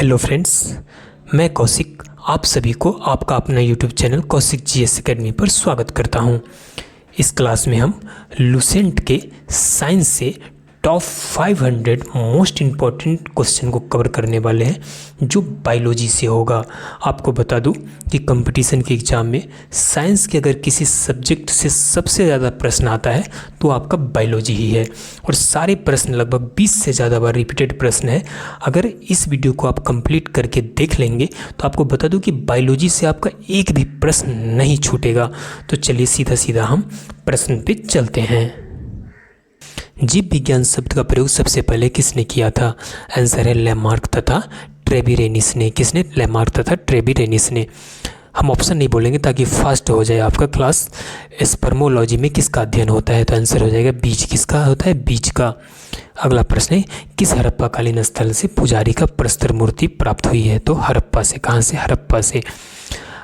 Hello friends, मैं कौशिक आप सभी को आपका अपना YouTube channel Kaushik GS academy पर स्वागत करता हूं। इस क्लास में हम लुसेंट के साइंस से टॉप 500 मोस्ट इम्पॉर्टेंट क्वेश्चन को कवर करने वाले हैं जो बायोलॉजी से होगा। आपको बता दूं कि कंपटीशन के एग्ज़ाम में साइंस के अगर किसी सब्जेक्ट से सबसे ज़्यादा प्रश्न आता है तो आपका बायोलॉजी ही है, और सारे प्रश्न लगभग 20 से ज़्यादा बार रिपीटेड प्रश्न है। अगर इस वीडियो को आप कंप्लीट करके देख लेंगे तो आपको बता दूं कि बायोलॉजी से आपका एक भी प्रश्न नहीं छूटेगा। तो चलिए सीधा सीधा हम प्रश्न पे चलते हैं। जीव विज्ञान शब्द का प्रयोग सबसे पहले किसने किया था? आंसर है लैमार्क तथा ट्रेविरेनिस ने। किसने? लैमार्क तथा ट्रेविरेनिस ने। हम ऑप्शन नहीं बोलेंगे ताकि फास्ट हो जाए आपका क्लास। स्पर्मोलॉजी में किसका अध्ययन होता है? तो आंसर हो जाएगा बीज। किसका होता है? बीज का। अगला प्रश्न है, किस हड़प्पा कालीन स्थल से पुजारी का प्रस्तर मूर्ति प्राप्त हुई है? तो हड़प्पा से। कहाँ से? हड़प्पा से।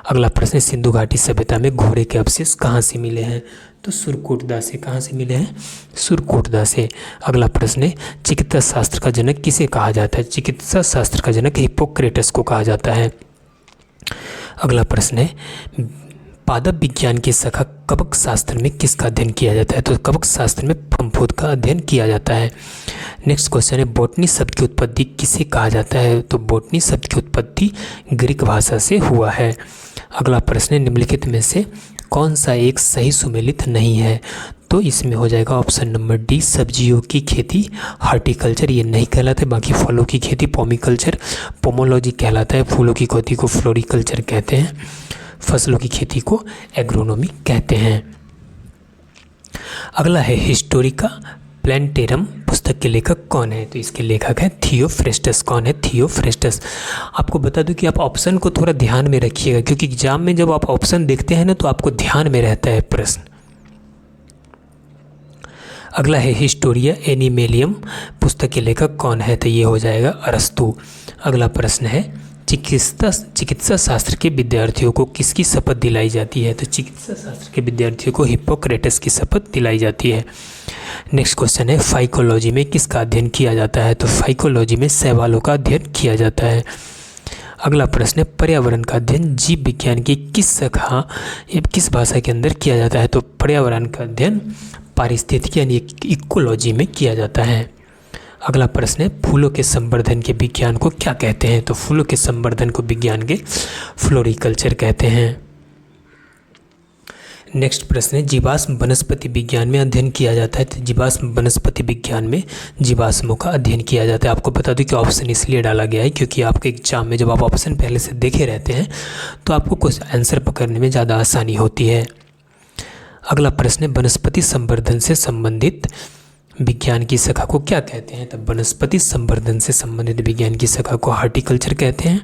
अगला प्रश्न, सिंधु घाटी सभ्यता में घोड़े के अवशेष कहाँ से मिले हैं? तो सुरकोटदा से। कहाँ से मिले हैं? सुरकोटदा से। अगला प्रश्न है, चिकित्सा शास्त्र का जनक किसे कहा जाता है? चिकित्सा शास्त्र का जनक हिप्पोक्रेटस को कहा जाता है। अगला प्रश्न है, पादप विज्ञान की शाखा कवक शास्त्र में किसका अध्ययन किया जाता है? तो कवक शास्त्र में फफूंद का अध्ययन किया जाता है। नेक्स्ट क्वेश्चन है, बॉटनी शब्द की उत्पत्ति किसे कहा जाता है? तो बॉटनी शब्द की उत्पत्ति ग्रीक भाषा से हुआ है। अगला प्रश्न है, निम्नलिखित में से कौन सा एक सही सुमेलित नहीं है? तो इसमें हो जाएगा ऑप्शन नंबर डी, सब्जियों की खेती हार्टिकल्चर ये नहीं कहलाता है। बाकी फलों की खेती पोमिकल्चर, पोमोलॉजी कहलाता है। फूलों की खेती को फ्लोरिकल्चर कहते हैं। फसलों की खेती को एग्रोनॉमी कहते हैं। अगला है, हिस्टोरिका प्लांटेरम पुस्तक के लेखक कौन है? तो इसके लेखक है थियोफ्रेस्टस। कौन है? थियोफ्रेस्टस। आपको बता दूं कि आप ऑप्शन को थोड़ा ध्यान में रखिएगा, क्योंकि एग्जाम में जब आप ऑप्शन देखते हैं ना तो आपको ध्यान में रहता है प्रश्न। अगला है, हिस्टोरिया एनिमेलियम पुस्तक के लेखक कौन है? तो ये हो जाएगा अरस्तु। अगला प्रश्न है, चिकित्सा शास्त्र के विद्यार्थियों को किसकी शपथ दिलाई जाती है? तो चिकित्सा शास्त्र के विद्यार्थियों को हिप्पोक्रेटस की शपथ दिलाई जाती है। नेक्स्ट क्वेश्चन है, फाइकोलॉजी में किसका अध्ययन किया जाता है? तो फाइकोलॉजी में शैवालों का अध्ययन किया जाता है। अगला प्रश्न है, पर्यावरण का अध्ययन जीव विज्ञान की किस शाखा किस भाषा के अंदर किया जाता है? तो पर्यावरण का अध्ययन पारिस्थितिकी यानी इकोलॉजी में किया जाता है। अगला प्रश्न है, फूलों के संवर्धन के विज्ञान को क्या कहते हैं? तो फूलों के संवर्धन को विज्ञान के फ्लोरिकल्चर कहते हैं। नेक्स्ट प्रश्न है, जीवाश्म वनस्पति विज्ञान में अध्ययन किया जाता है। तो जीवाश्म वनस्पति विज्ञान में जीवाश्मों का अध्ययन किया जाता है। आपको बता दूं कि ऑप्शन इसलिए डाला गया है क्योंकि आपके एग्जाम में जब आप ऑप्शन पहले से देखे रहते हैं तो आपको कुछ आंसर पकड़ने में ज़्यादा आसानी होती है। अगला प्रश्न है, वनस्पति संवर्धन से संबंधित विज्ञान की शाखा को क्या कहते हैं? तो वनस्पति संवर्धन से संबंधित विज्ञान की शाखा को हार्टिकल्चर कहते हैं।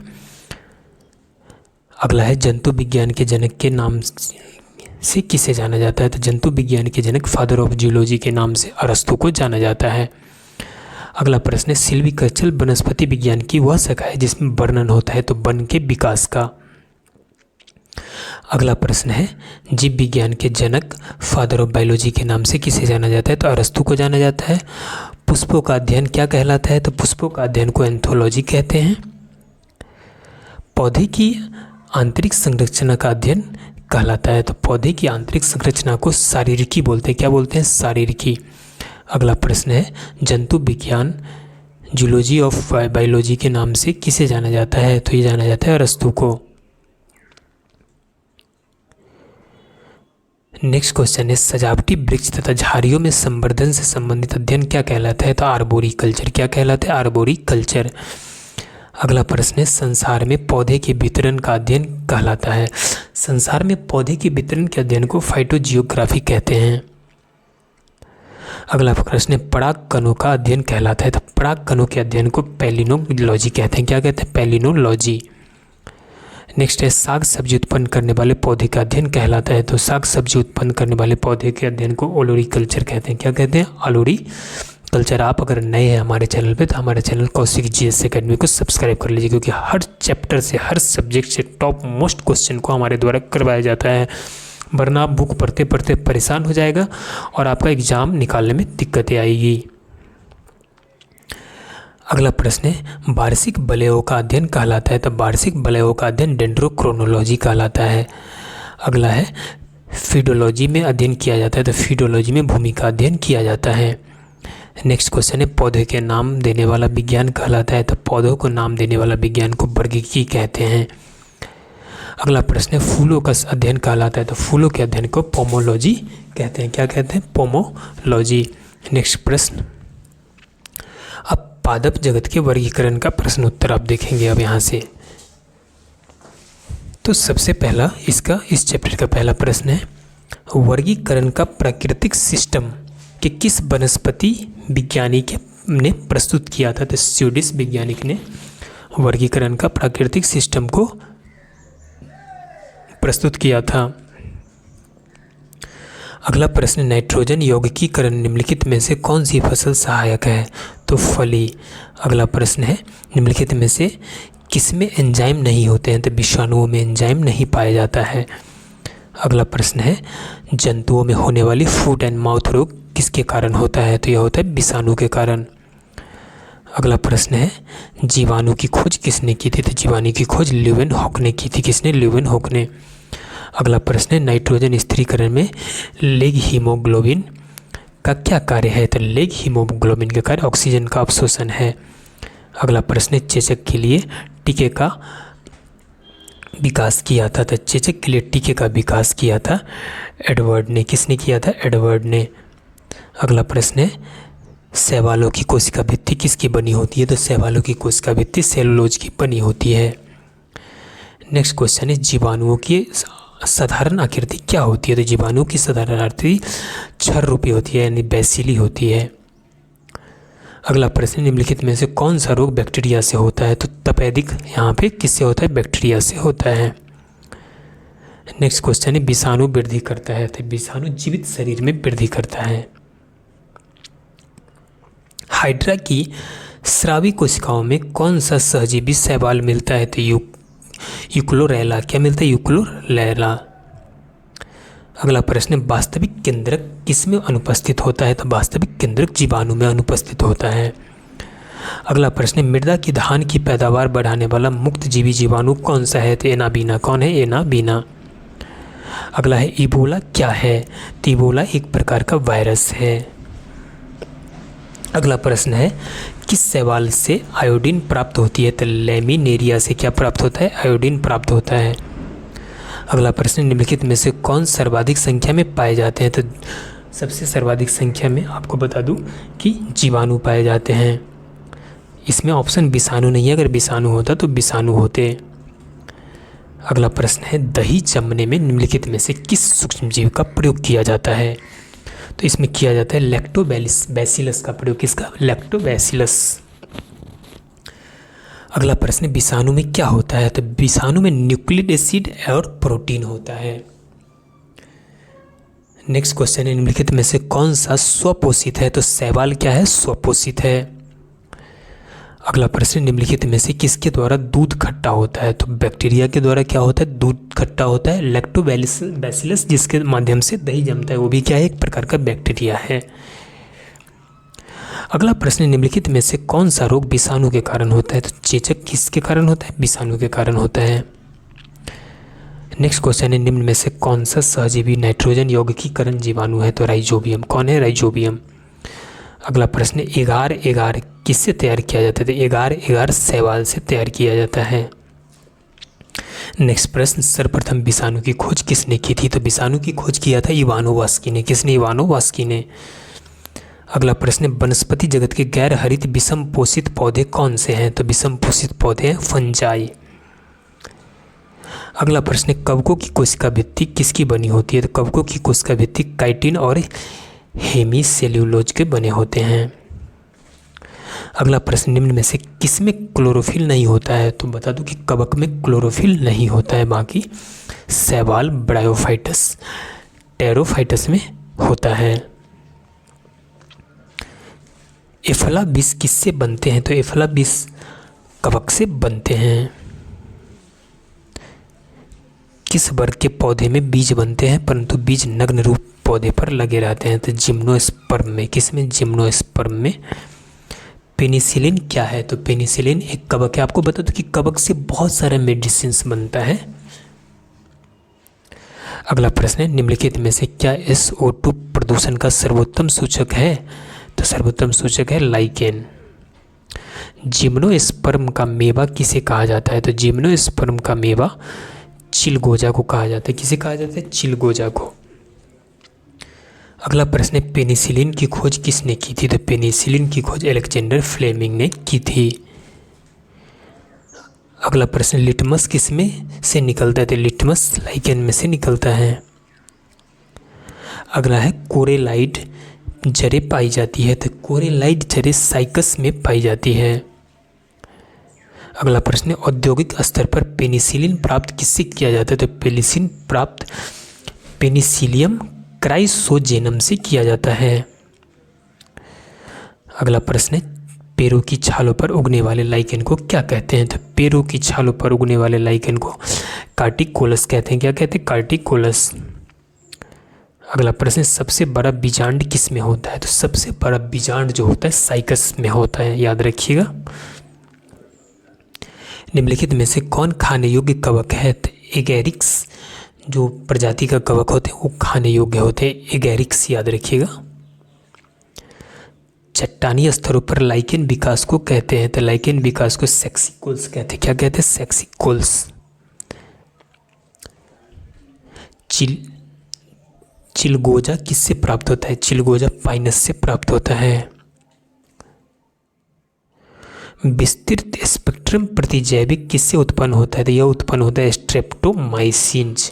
अगला है, जंतु विज्ञान के जनक के नाम से किसे जाना जाता है? तो जंतु विज्ञान के जनक फादर ऑफ जूलॉजी के नाम से अरस्तु को जाना जाता है। अगला प्रश्न है, सिल्वीकल्चर वनस्पति विज्ञान की वह शाखा है जिसमें वर्णन होता है तो वन के विकास का। अगला प्रश्न है, जीव विज्ञान के जनक फादर ऑफ बायोलॉजी के नाम से किसे जाना जाता है? तो अरस्तु को जाना जाता है। पुष्पों का अध्ययन क्या कहलाता है? तो पुष्पों का अध्ययन को एंथोलॉजी कहते हैं। पौधे की आंतरिक संरचना का अध्ययन कहलाता है। तो पौधे की आंतरिक संरचना को शारीरिकी बोलते हैं। क्या बोलते हैं? शारीरिकी। अगला प्रश्न है, जंतु विज्ञान जूलॉजी ऑफ बायोलॉजी के नाम से किसे जाना जाता है? तो ये जाना जाता है अरस्तु को। नेक्स्ट क्वेश्चन है, सजावटी वृक्ष तथा झाड़ियों में संवर्धन से संबंधित अध्ययन क्या कहलाता है? तो आर्बोरिकल्चर। क्या कहलाता है? आर्बोरिकल्चर। अगला प्रश्न है, संसार में पौधे के वितरण का अध्ययन कहलाता है। संसार में पौधे के वितरण के अध्ययन को फाइटोजियोग्राफी कहते हैं। अगला प्रश्न है, पराग कणों का अध्ययन कहलाता है। तो पराग कणों के अध्ययन को पैलिनोलॉजी कहते हैं। क्या कहते हैं? पैलिनोलॉजी। नेक्स्ट है, साग सब्जी उत्पन्न करने वाले पौधे का अध्ययन कहलाता है। तो साग सब्जी उत्पन्न करने वाले पौधे के अध्ययन को ओलोरिकल्चर कहते हैं। क्या कहते हैं? ओलोरिकल्चर। आप अगर नए हैं हमारे चैनल पे तो हमारे चैनल कौशिक जीएस एकेडमी को सब्सक्राइब कर लीजिए, क्योंकि हर चैप्टर से हर सब्जेक्ट से टॉप मोस्ट क्वेश्चन को हमारे द्वारा करवाया जाता है। वरना आप बुक पढ़ते पढ़ते परेशान हो जाएगा और आपका एग्ज़ाम निकालने में दिक्कतें आएगी। अगला प्रश्न है वार्षिक वलयों का अध्ययन कहलाता है, तो वार्षिक वलयों का अध्ययन डेंड्रोक्रोनोलॉजी कहलाता है। अगला है फीडोलॉजी में अध्ययन किया जाता है, तो फीडोलॉजी में भूमि का अध्ययन किया जाता है। नेक्स्ट क्वेश्चन है पौधे के नाम देने वाला विज्ञान कहलाता है, तो पौधों को नाम देने वाला विज्ञान को वर्गीकी कहते हैं। अगला प्रश्न है फूलों का अध्ययन कहलाता है, तो फूलों के अध्ययन को पोमोलॉजी कहते हैं। क्या कहते हैं? पोमोलॉजी। नेक्स्ट प्रश्न, अब पादप जगत के वर्गीकरण का प्रश्न उत्तर आप देखेंगे अब यहाँ से। तो सबसे पहला इस चैप्टर का पहला प्रश्न है वर्गीकरण का प्राकृतिक सिस्टम कि किस वनस्पति वैज्ञानिक ने प्रस्तुत किया था, तो स्वीडिश वैज्ञानिक ने वर्गीकरण का प्राकृतिक सिस्टम को प्रस्तुत किया था। अगला प्रश्न नाइट्रोजन यौगिकीकरण निम्नलिखित में से कौन सी फसल सहायक है, तो फली। अगला प्रश्न है निम्नलिखित में से किसमें एंजाइम नहीं होते हैं, तो विषाणुओं में एंजाइम नहीं पाया जाता है। अगला प्रश्न है जंतुओं में होने वाली फूट एंड माउथ रोग किसके कारण होता है, तो यह होता है विषाणु के कारण। अगला प्रश्न है जीवाणु की खोज किसने की थी, तो जीवाणु की खोज ल्यूवेनहॉक ने की थी। किसने? ल्यूवेनहॉक ने। अगला प्रश्न है नाइट्रोजन स्थिरीकरण में लेग हीमोग्लोबिन का क्या कार्य है, तो लेग हीमोग्लोबिन का कार्य ऑक्सीजन का अवशोषण है। अगला प्रश्न है चेचक के लिए टीके का विकास किया था, तो चेचक के लिए टीके का विकास किया था एडवर्ड ने। किसने किया था? एडवर्ड ने। अगला प्रश्न है शैवालों की कोशिका भित्ति किसकी बनी होती है, तो शैवालों की कोशिका भित्ति सेलुलोज की बनी होती है। नेक्स्ट क्वेश्चन है जीवाणुओं की साधारण आकृति क्या होती है, तो जीवाणुओं की साधारण आकृति छर रूपी होती है, यानी बैसिली होती है। अगला प्रश्न निम्नलिखित में से कौन सा रोग बैक्टीरिया से होता है, तो तपेदिक यहाँ पे किससे होता है? बैक्टीरिया से होता है। नेक्स्ट क्वेश्चन है विषाणु वृद्धि करता है, तो विषाणु जीवित शरीर में वृद्धि करता है। हाइड्रा की स्रावी कोशिकाओं में कौन सा सहजीवी शैवाल मिलता है, तो यूक्लोरेला। क्या मिलता है? यूक्लोरेला। अगला प्रश्न है वास्तविक केंद्रक किसमें अनुपस्थित होता है, तो वास्तविक केंद्रक जीवाणु में अनुपस्थित होता है। अगला प्रश्न है मृदा की धान की पैदावार बढ़ाने वाला मुक्त जीवी जीवाणु कौन सा है, तो एनाबीना। कौन है? एनाबीना। अगला है इबोला क्या है, तो इबोला एक प्रकार का वायरस है। अगला प्रश्न है किस शैवाल से आयोडीन प्राप्त होती है, तो लैमिनेरिया से क्या प्राप्त होता है? आयोडीन प्राप्त होता है। अगला प्रश्न निम्नलिखित में से कौन सर्वाधिक संख्या में पाए जाते हैं, तो सबसे सर्वाधिक संख्या में आपको बता दूं कि जीवाणु पाए जाते हैं। इसमें ऑप्शन विषाणु नहीं है, अगर विषाणु होता तो विषाणु होते। अगला प्रश्न है दही जमने में निम्नलिखित में से किस सूक्ष्मजीव का प्रयोग किया जाता है, तो इसमें किया जाता है लैक्टोबैसिलस का प्रयोग। किसका? लैक्टोबैसिलस। अगला प्रश्न विषाणु में क्या होता है, तो विषाणु में न्यूक्लिक एसिड और प्रोटीन होता है। नेक्स्ट क्वेश्चन है निम्नलिखित में से कौन सा स्वपोषित है, तो शैवाल क्या है? स्वपोषित है। अगला प्रश्न निम्नलिखित में से किसके द्वारा दूध खट्टा होता है, तो बैक्टीरिया के द्वारा क्या होता है? दूध खट्टा होता है। लैक्टोबैसिलस जिसके माध्यम से दही जमता है वो भी क्या है? एक प्रकार का बैक्टीरिया है। अगला प्रश्न निम्नलिखित में से कौन सा रोग विषाणु के कारण होता है, तो चेचक किसके कारण होता है? विषाणु के कारण होता है। नेक्स्ट क्वेश्चन है निम्न में से कौन सा सहजीवी नाइट्रोजन यौगिकीकरण जीवाणु है, तो राइजोबियम। कौन है? राइजोबियम। अगला प्रश्न एगार एगार किससे तैयार किया जाता है, तो एगार एगार शैवाल से तैयार किया जाता है। नेक्स्ट प्रश्न सर्वप्रथम विषाणु की खोज किसने की थी, तो विषाणु की खोज किया था इवानोवास्की ने। किसने? इवानोवास्की ने। अगला प्रश्न वनस्पति जगत के गैर हरित विषम पोषित पौधे कौन से हैं, तो विषम पोषित पौधे हैं फंजाई। अगला प्रश्न कवकों की कोशिका भित्ति किसकी बनी होती है, तो कवकों की कोशिका भित्ति काइटिन और हेमीसेल्यूलोज के बने होते हैं। अगला प्रश्न निम्न में से किसमें क्लोरोफिल नहीं होता है, तो बता दूं कि कवक में क्लोरोफिल नहीं होता है, बाकी शैवाल ब्रायोफाइटस टेरोफाइटस में होता है। एफला बीज किससे बनते हैं, तो एफला बीज कवक से बनते हैं। किस वर्ग के पौधे में बीज बनते हैं परंतु बीज नग्न रूप पौधे पर लगे रहते हैं, तो जिम्नोस्पर्म में। किसमें? जिम्नोस्पर्म में। पेनिसिलिन क्या है? तो पेनिसिलिन एक कवक है। आपको बता दूं कि कवक से बहुत सारा मेडिसिन बनता है। अगला प्रश्न है, निम्नलिखित में से क्या SO2 प्रदूषण का सर्वोत्तम सूचक है? तो सर्वोत्तम सूचक है लाइकेन। जिम्नोस्पर्म का मेवा किसे कहा जाता है? तो जिम्नोस्पर्म का मेवा चिलगोजा को कहा जाता है। किसे कहा जाता है? चिलगोजा को। अगला प्रश्न है, पेनिसिलिन की खोज किसने की थी? तो पेनिसिलिन की खोज अलेक्जेंडर फ्लेमिंग ने की थी। अगला प्रश्न, लिटमस किसमें से निकलता है? तो लिटमस लाइकेन में से निकलता है। अगला है, कोरेलाइड जड़ें पाई जाती है? तो कोरेलाइड जड़ें साइकस में पाई जाती है। अगला प्रश्न है, औद्योगिक स्तर पर पेनिसिलिन प्राप्त किससे किया जाता है? तो पेनिसिलिन प्राप्त पेनिसिलियम क्राइसोजेनम से किया जाता है। अगला प्रश्न है, पेड़ों की छालों पर उगने वाले लाइकेन को क्या कहते हैं? तो पेड़ों की छालों पर उगने वाले लाइकेन को कार्टिकोलस कहते हैं। क्या कहते हैं? कार्टिकोलस। अगला प्रश्न, सबसे बड़ा बीजांड किस में होता है? तो सबसे बड़ा बीजांड जो होता है साइकस में होता है, याद रखिएगा। निम्नलिखित में से कौन खाने योग्य कवक है? तो एगेरिक्स जो प्रजाति का कवक होते हैं वो खाने योग्य होते हैं, एगेरिक्स, याद रखिएगा। चट्टानी स्तरों पर लाइकेन विकास को कहते हैं? तो लाइकेन विकास को सेक्सिकोल्स कहते हैं। क्या कहते हैं? सेक्सिकोल्स। चिलगोजा किससे प्राप्त होता है? चिलगोजा पाइनस से प्राप्त होता है। विस्तृत स्पेक्ट्रम प्रतिजैविक किससे उत्पन्न होता है? तो यह उत्पन्न होता है स्ट्रेप्टोमाइसिन्स।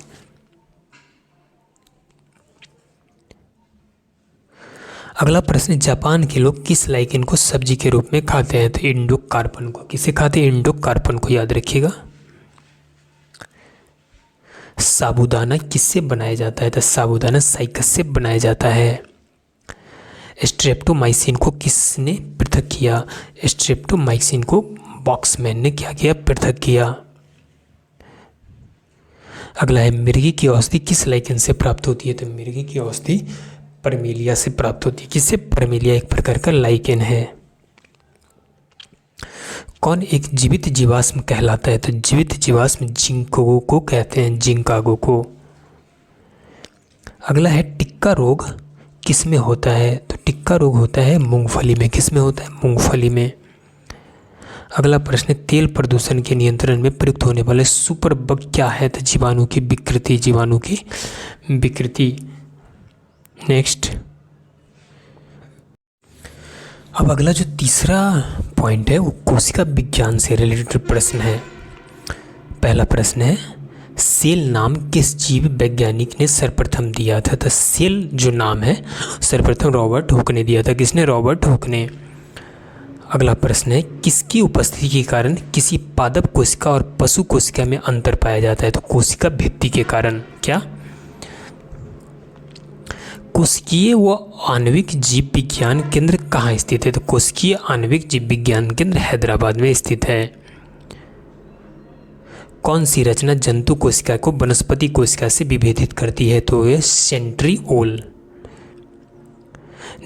अगला प्रश्न, जापान के लोग किस लाइकेन को सब्जी के रूप में खाते हैं? तो इंडोकार्पन को। किसे खाते हैं? इंडोकार्पन को, याद रखिएगा। साबूदाना किससे बनाया जाता है? तो साबूदाना साइकस से बनाया जाता है। स्ट्रेप्टोमाइसिन को किसने पृथक किया? स्ट्रेप्टोमाइसिन को बॉक्समैन ने क्या किया? पृथक किया। अगला है, मिर्गी की औषधि किस लाइकेन से प्राप्त होती है? तो मिर्गी की औषधि परमेलिया से प्राप्त होती है। किससे? परमेलिया एक प्रकार का लाइकेन है। कौन एक जीवित जीवाश्म कहलाता है? तो जीवित जीवाश्म जिंकागो को कहते हैं, जिंकागो को। अगला है, टिक्का रोग किस में होता है? तो टिक्का रोग होता है मूंगफली में। किस में होता है? मूंगफली में। अगला प्रश्न, तेल प्रदूषण के नियंत्रण में प्रयुक्त होने वाले सुपर बग क्या है? तो जीवाणु की विकृति, जीवाणु की विकृति। नेक्स्ट, अब अगला जो तीसरा पॉइंट है वो कोशिका विज्ञान से रिलेटेड प्रश्न है। पहला प्रश्न है, सेल नाम किस जीव वैज्ञानिक ने सर्वप्रथम दिया था? तो सेल जो नाम है सर्वप्रथम रॉबर्ट हुक ने दिया था। किसने? रॉबर्ट हुक ने। अगला प्रश्न है, किसकी उपस्थिति के कारण किसी पादप कोशिका और पशु कोशिका में अंतर पाया जाता है? तो कोशिका भित्ति के कारण। क्या? कोशिकीय व आणविक जीव विज्ञान केंद्र कहाँ स्थित है? तो कोशिकीय आणविक जीव विज्ञान केंद्र हैदराबाद में स्थित है। कौन सी रचना जंतु कोशिका को वनस्पति कोशिका से विभेदित करती है? तो यह सेंट्रिओल।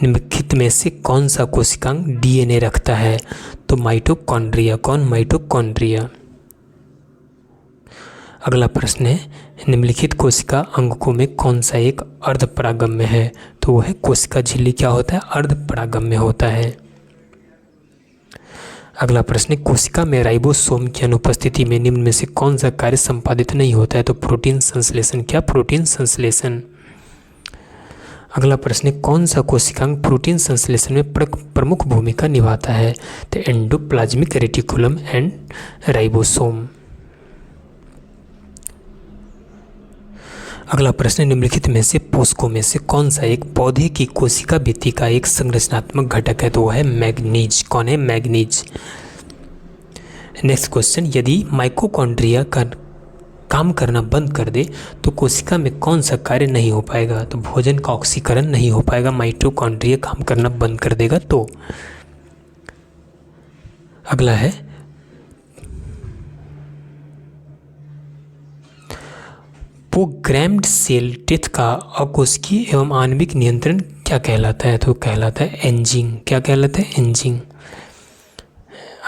निम्नलिखित में से कौन सा कोशिकांग DNA रखता है? तो माइटोकॉन्ड्रिया। कौन? माइटोकॉन्ड्रिया। अगला प्रश्न है, निम्नलिखित कोशिका अंगकों में कौन सा एक अर्धपरागम्य है? तो वह है कोशिका झिल्ली। क्या होता है? अर्धपरागम्य होता है। अगला प्रश्न है, कोशिका में राइबोसोम की अनुपस्थिति में निम्न में से कौन सा कार्य संपादित नहीं होता है? तो प्रोटीन संश्लेषण। क्या? प्रोटीन संश्लेषण। अगला प्रश्न है, कौन सा कोशिकांग प्रोटीन संश्लेषण में प्रमुख भूमिका निभाता है? तो एंडोप्लाज्मिक रेटिकुलम एंड राइबोसोम। अगला प्रश्न, निम्नलिखित में से पोषकों में से कौन सा एक पौधे की कोशिका भित्ति का एक संरचनात्मक घटक है? तो वह है मैग्नीज। कौन है? मैग्नीज। नेक्स्ट क्वेश्चन, यदि माइटोकॉन्ड्रिया का काम करना बंद कर दे तो कोशिका में कौन सा कार्य नहीं हो पाएगा? तो भोजन का ऑक्सीकरण नहीं हो पाएगा। माइटोकॉन्ड्रिया काम करना बंद कर देगा तो। अगला है, प्रोग्राम्ड सेल डेथ का अकोशिकीय एवं आणविक नियंत्रण क्या कहलाता है? तो कहलाता है एंजिंग। क्या कहलाता है? एंजिंग।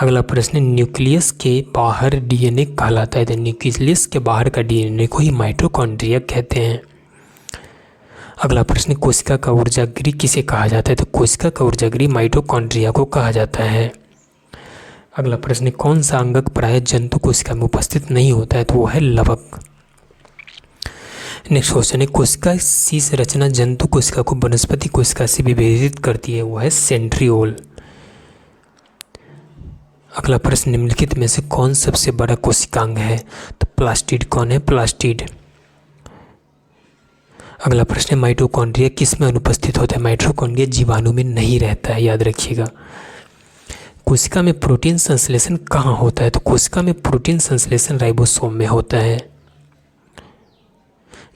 अगला प्रश्न है, न्यूक्लियस के बाहर डीएनए कहलाता है। तो न्यूक्लियस के बाहर का डीएनए को ही माइटोकॉन्ड्रिया कहते हैं। अगला प्रश्न, कोशिका का ऊर्जागृह किसे कहा जाता है। तो कोशिका का ऊर्जागृह माइटोकॉन्ड्रिया को कहा जाता है। अगला प्रश्न, कौन सा अंगक प्राय जंतु कोशिका में उपस्थित नहीं होता है। तो वो है लवक। नेक्स्ट क्वेश्चन है, कोशिका शीर्ष रचना जंतु कोशिका को वनस्पति कोशिका से विभेदित करती है। वो है सेंट्रियोल। अगला प्रश्न, निम्नलिखित में से कौन सबसे बड़ा कोशिकांग है। तो प्लास्टिड। कौन है प्लास्टिड। अगला प्रश्न, माइटोकॉन्ड्रिया किस में अनुपस्थित होता है। माइटोकॉन्ड्रिया जीवाणु में नहीं रहता है, याद रखिएगा। कोशिका में प्रोटीन संश्लेषण कहाँ होता है। तो कोशिका में प्रोटीन संश्लेषण राइबोसोम में होता है।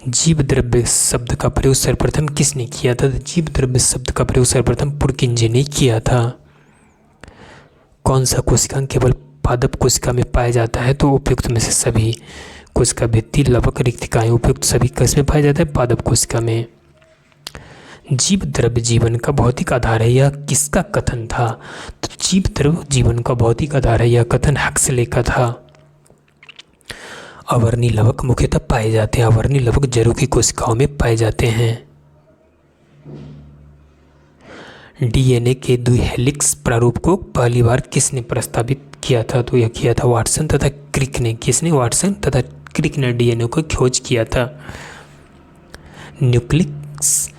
जीव द्रव्य शब्द का प्रयोग सर्वप्रथम किसने किया था। तो जीव द्रव्य शब्द का प्रयोग सर्वप्रथम पुरकिंजे ने किया था। कौन सा कोशिकांग केवल पादप कोशिका में पाया जाता है। तो उपयुक्त में से सभी। कोशिका भित्ति, लवक, रिक्तिकाएं उपयुक्त सभी किस में पाया जाता है। पादप कोशिका में। जीव द्रव्य जीवन का भौतिक आधार है, यह किसका कथन था। तो जीव द्रव्य जीवन का भौतिक आधार है, यह कथन हक्सले का था। अवर्णी लवक मुख्यतः पाए जाते हैं। अवर्णी लवक जरों की कोशिकाओं में पाए जाते हैं। डीएनए के द्विहेलिक्स प्रारूप को पहली बार किसने प्रस्तावित किया था। तो यह किया था वाटसन तथा क्रिक ने। किसने। वाटसन तथा क्रिक ने डीएनए को खोज किया था। न्यूक्लियस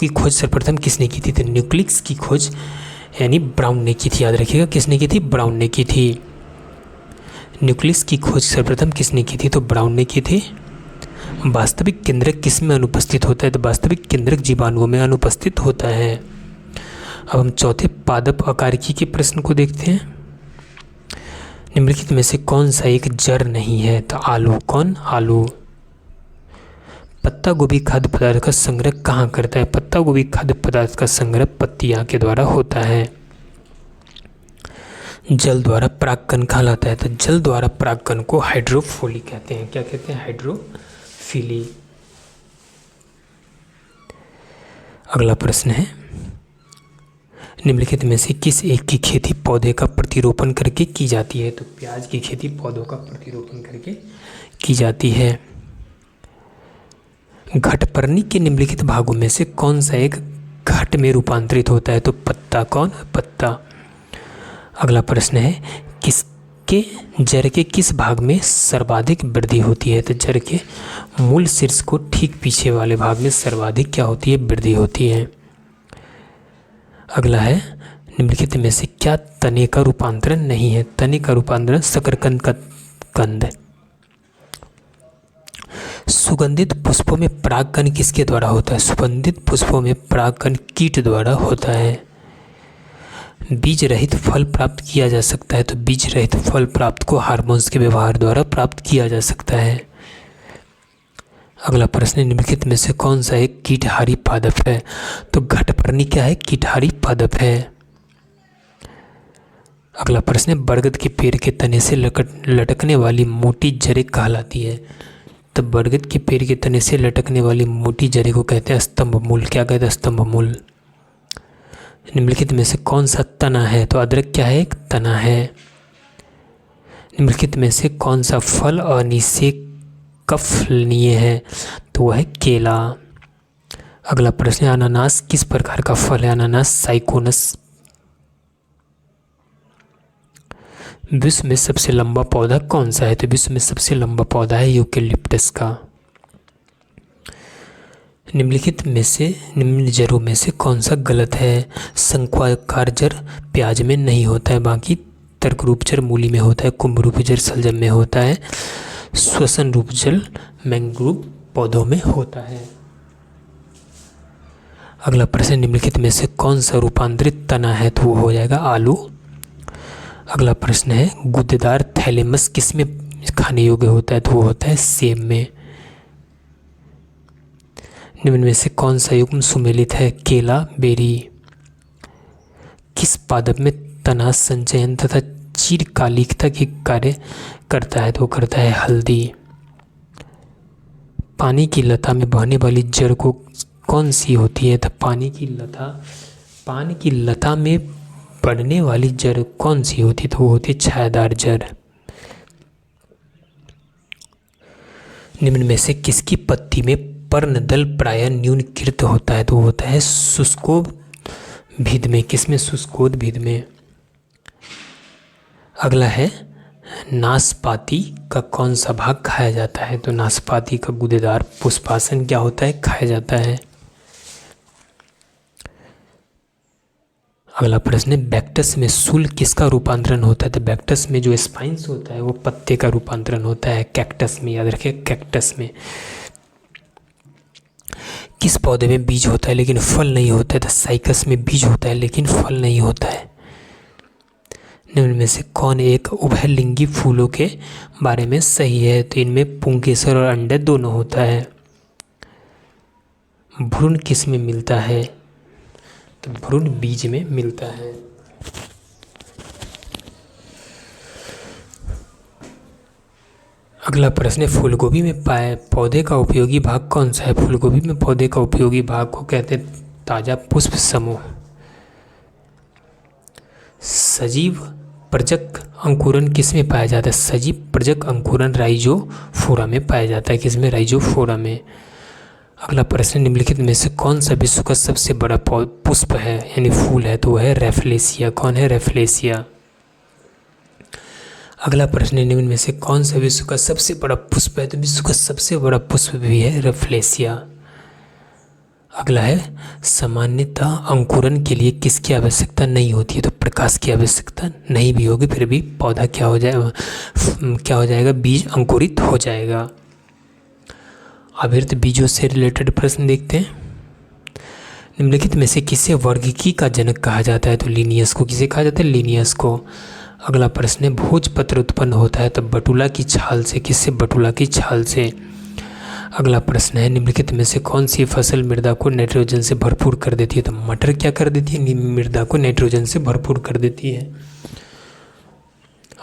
की खोज सर्वप्रथम किसने की थी। तो न्यूक्लियस की खोज यानी ब्राउन ने की थी, याद रखिएगा। किसने की थी। ब्राउन ने की थी। न्यूक्लियस की खोज सर्वप्रथम किसने की थी। तो ब्राउन ने की थी। वास्तविक केंद्रक किस में अनुपस्थित होता है। तो वास्तविक केंद्रक जीवाणुओं में अनुपस्थित होता है। अब हम चौथे पादप अकारकी के प्रश्न को देखते हैं। निम्नलिखित में से कौन सा एक जड़ नहीं है। तो आलू। कौन। आलू। पत्ता गोभी खाद्य पदार्थ का संग्रह कहाँ करता है। पत्ता गोभी खाद्य पदार्थ का संग्रह पत्तियां के द्वारा होता है। जल द्वारा परागकण कहलाता है। तो जल द्वारा परागकण को हाइड्रोफिली कहते हैं। क्या कहते हैं। हाइड्रोफिली। अगला प्रश्न है, निम्नलिखित में से किस एक की खेती पौधे का प्रतिरोपण करके की जाती है। तो प्याज की खेती पौधों का प्रतिरोपण करके की जाती है। घटपर्णी के निम्नलिखित भागों में से कौन सा एक घट में रूपांतरित होता है। तो पत्ता। कौन। पत्ता। अगला प्रश्न है, किसके जड़ के किस भाग में सर्वाधिक वृद्धि होती है। तो जड़ के मूल शीर्ष को ठीक पीछे वाले भाग में सर्वाधिक क्या होती है। वृद्धि होती है। अगला है, निम्नलिखित में से क्या तने का रूपांतरण नहीं है। तने का रूपांतरण शकरकंद का कंद। सुगंधित पुष्पों में परागकण किसके द्वारा होता है। सुगंधित पुष्पों में परागकण कीट द्वारा होता है। बीज रहित फल प्राप्त किया जा सकता है। तो बीज रहित फल प्राप्त को हार्मोन्स के व्यवहार द्वारा प्राप्त किया जा सकता है। अगला प्रश्न, निम्नलिखित में से कौन सा एक कीटहारी पादप है। तो घटपर्णी क्या है। कीटहारी पादप है। अगला प्रश्न, बरगद के पेड़ के तने से लटकने वाली मोटी जड़ें कहलाती है। तो बरगद के पेड़ के तने से लटकने वाली मोटी जड़ें को कहते हैं स्तंभ मूल। क्या कहते हैं। स्तंभ मूल। निम्नलिखित में से कौन सा तना है। तो अदरक क्या है। एक तना है। निम्नलिखित में से कौन सा फल अनिषेकफलनीय है। तो वह है केला। अगला प्रश्न, अनानास किस प्रकार का फल है। अनानास साइकोनस। विश्व में सबसे लंबा पौधा कौन सा है। तो विश्व में सबसे लंबा पौधा है यूकेलिप्टस का। निम्नलिखित में से निम्न जड़ों में से कौन सा गलत है। शंक्वाकार जड़ प्याज में नहीं होता है, बाकी तर्क रूप जड़ मूली में होता है, कुंभ रूप जड़ सलजम में होता है, श्वसन रूप जड़ मैंग्रोव पौधों में होता है। अगला प्रश्न, निम्नलिखित में से कौन सा रूपांतरित तना है। तो वो हो जाएगा आलू। अगला प्रश्न है, गुद्देदार थैलेमस किसमें खाने योग्य होता है। तो वो होता है सेब में। निम्न में से कौन सा युग्म सुमेलित है। केला, बेरी। किस पादप में तना संचयन तथा चिरकालिकता के कार्य करता है। तो करता है हल्दी। पानी की लता में बहने वाली जड़ को कौन सी होती है। तो पानी की लता में बढ़ने वाली जड़ कौन सी होती, तो वो होती है छायादार जड़। निम्न में से किसकी पत्ती में पर्णदल प्रायः न्यूनीकृत होता है, तो होता है शुष्कोद्भिद में। किसमें? शुष्कोद्भिद में। अगला है नाशपाती का कौन सा भाग खाया जाता है, तो नाशपाती का गूदेदार पुष्पासन क्या होता है, खाया जाता है। अगला प्रश्न है बैक्टस में सूल किसका रूपांतरण होता है, तो बैक्टस में जो स्पाइंस होता है वो पत्ते का रूपांतरण होता है। कैक्टस में, याद रखिए कैक्टस में। किस पौधे में बीज होता है लेकिन फल नहीं होता है, तो साइकस में बीज होता है लेकिन फल नहीं होता है। निम्न में से कौन एक उभयलिंगी फूलों के बारे में सही है, तो इनमें पुंकेसर और अंडे दोनों होता है। भ्रूण किस में मिलता है, तो भ्रूण बीज में मिलता है। अगला प्रश्न है फूलगोभी में पाए पौधे का उपयोगी भाग कौन सा है। फूलगोभी में पौधे का उपयोगी भाग को कहते हैं ताजा पुष्प समूह। सजीव प्रजक अंकुरन किस में पाया जाता है, सजीव प्रजक अंकुरन राइजोफोरा में पाया जाता है। किसमें? राइजोफोरा में। अगला प्रश्न निम्नलिखित में से कौन सा विश्व का सबसे बड़ा पुष्प है यानी फूल है, तो वह है रेफलेसिया। कौन है? रेफलेसिया। अगला प्रश्न निम्न में से कौन सा विश्व का सबसे बड़ा पुष्प है, तो विश्व का सबसे बड़ा पुष्प भी है रेफलेसिया। अगला है सामान्यतः अंकुरन के लिए किसकी आवश्यकता नहीं होती है, तो प्रकाश की आवश्यकता नहीं भी होगी फिर भी पौधा क्या हो जाएगा, बीज अंकुरित हो जाएगा। अभिवृत बीजों से रिलेटेड प्रश्न देखते हैं। निम्नलिखित में से किसे वर्गीकी का जनक कहा जाता है, तो लिनियस को। किसे कहा जाता है? लिनियस को। अगला प्रश्न है भोजपत्र उत्पन्न होता है तो बटुला की छाल से। किससे? बटुला की छाल से। अगला प्रश्न है निम्नलिखित में से कौन सी फसल मृदा को नाइट्रोजन से भरपूर कर देती है, तो मटर क्या कर देती है, मृदा को नाइट्रोजन से भरपूर कर देती है।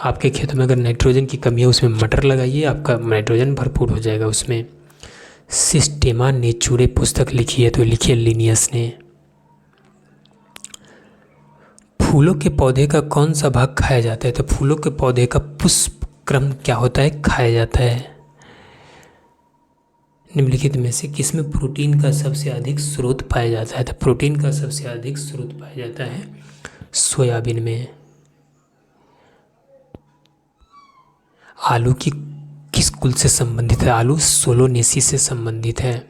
आपके खेतों में अगर नाइट्रोजन की कमी है उसमें मटर लगाइए, आपका नाइट्रोजन भरपूर हो जाएगा उसमें। सिस्टेमा नेचुरे पुस्तक लिखी है, तो लिखी है लिनियस ने। फूलों के पौधे का कौन सा भाग खाया जाता है, तो फूलों के पौधे का पुष्प क्रम क्या होता है, खाया जाता है। निम्नलिखित में से किसमें प्रोटीन का सबसे अधिक स्रोत पाया जाता है, तो प्रोटीन का सबसे अधिक स्रोत पाया जाता है सोयाबीन में। आलू की किस कुल से संबंधित है, आलू सोलोनेसी से संबंधित है।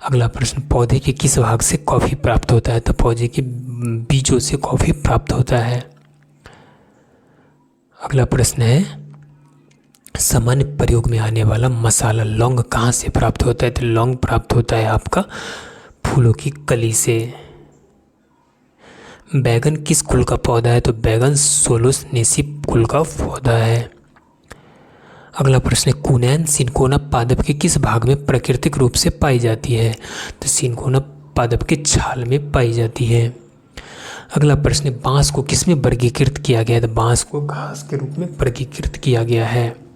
अगला प्रश्न पौधे के किस भाग से कॉफ़ी प्राप्त होता है, तो पौधे के बीजों से कॉफ़ी प्राप्त होता है। अगला प्रश्न है सामान्य प्रयोग में आने वाला मसाला लौंग कहाँ से प्राप्त होता है, तो लौंग प्राप्त होता है आपका फूलों की कली से। बैगन किस कुल का पौधा है, तो बैगन सोलोनेसी कुल का पौधा है। अगला प्रश्न है कुनैन सिनकोना पादप के किस भाग में प्राकृतिक रूप से पाई जाती है, तो सिनकोना पादप के छाल में पाई जाती है। अगला प्रश्न बांस को किस में वर्गीकृत किया गया है, तो बांस को घास के रूप में वर्गीकृत किया गया है।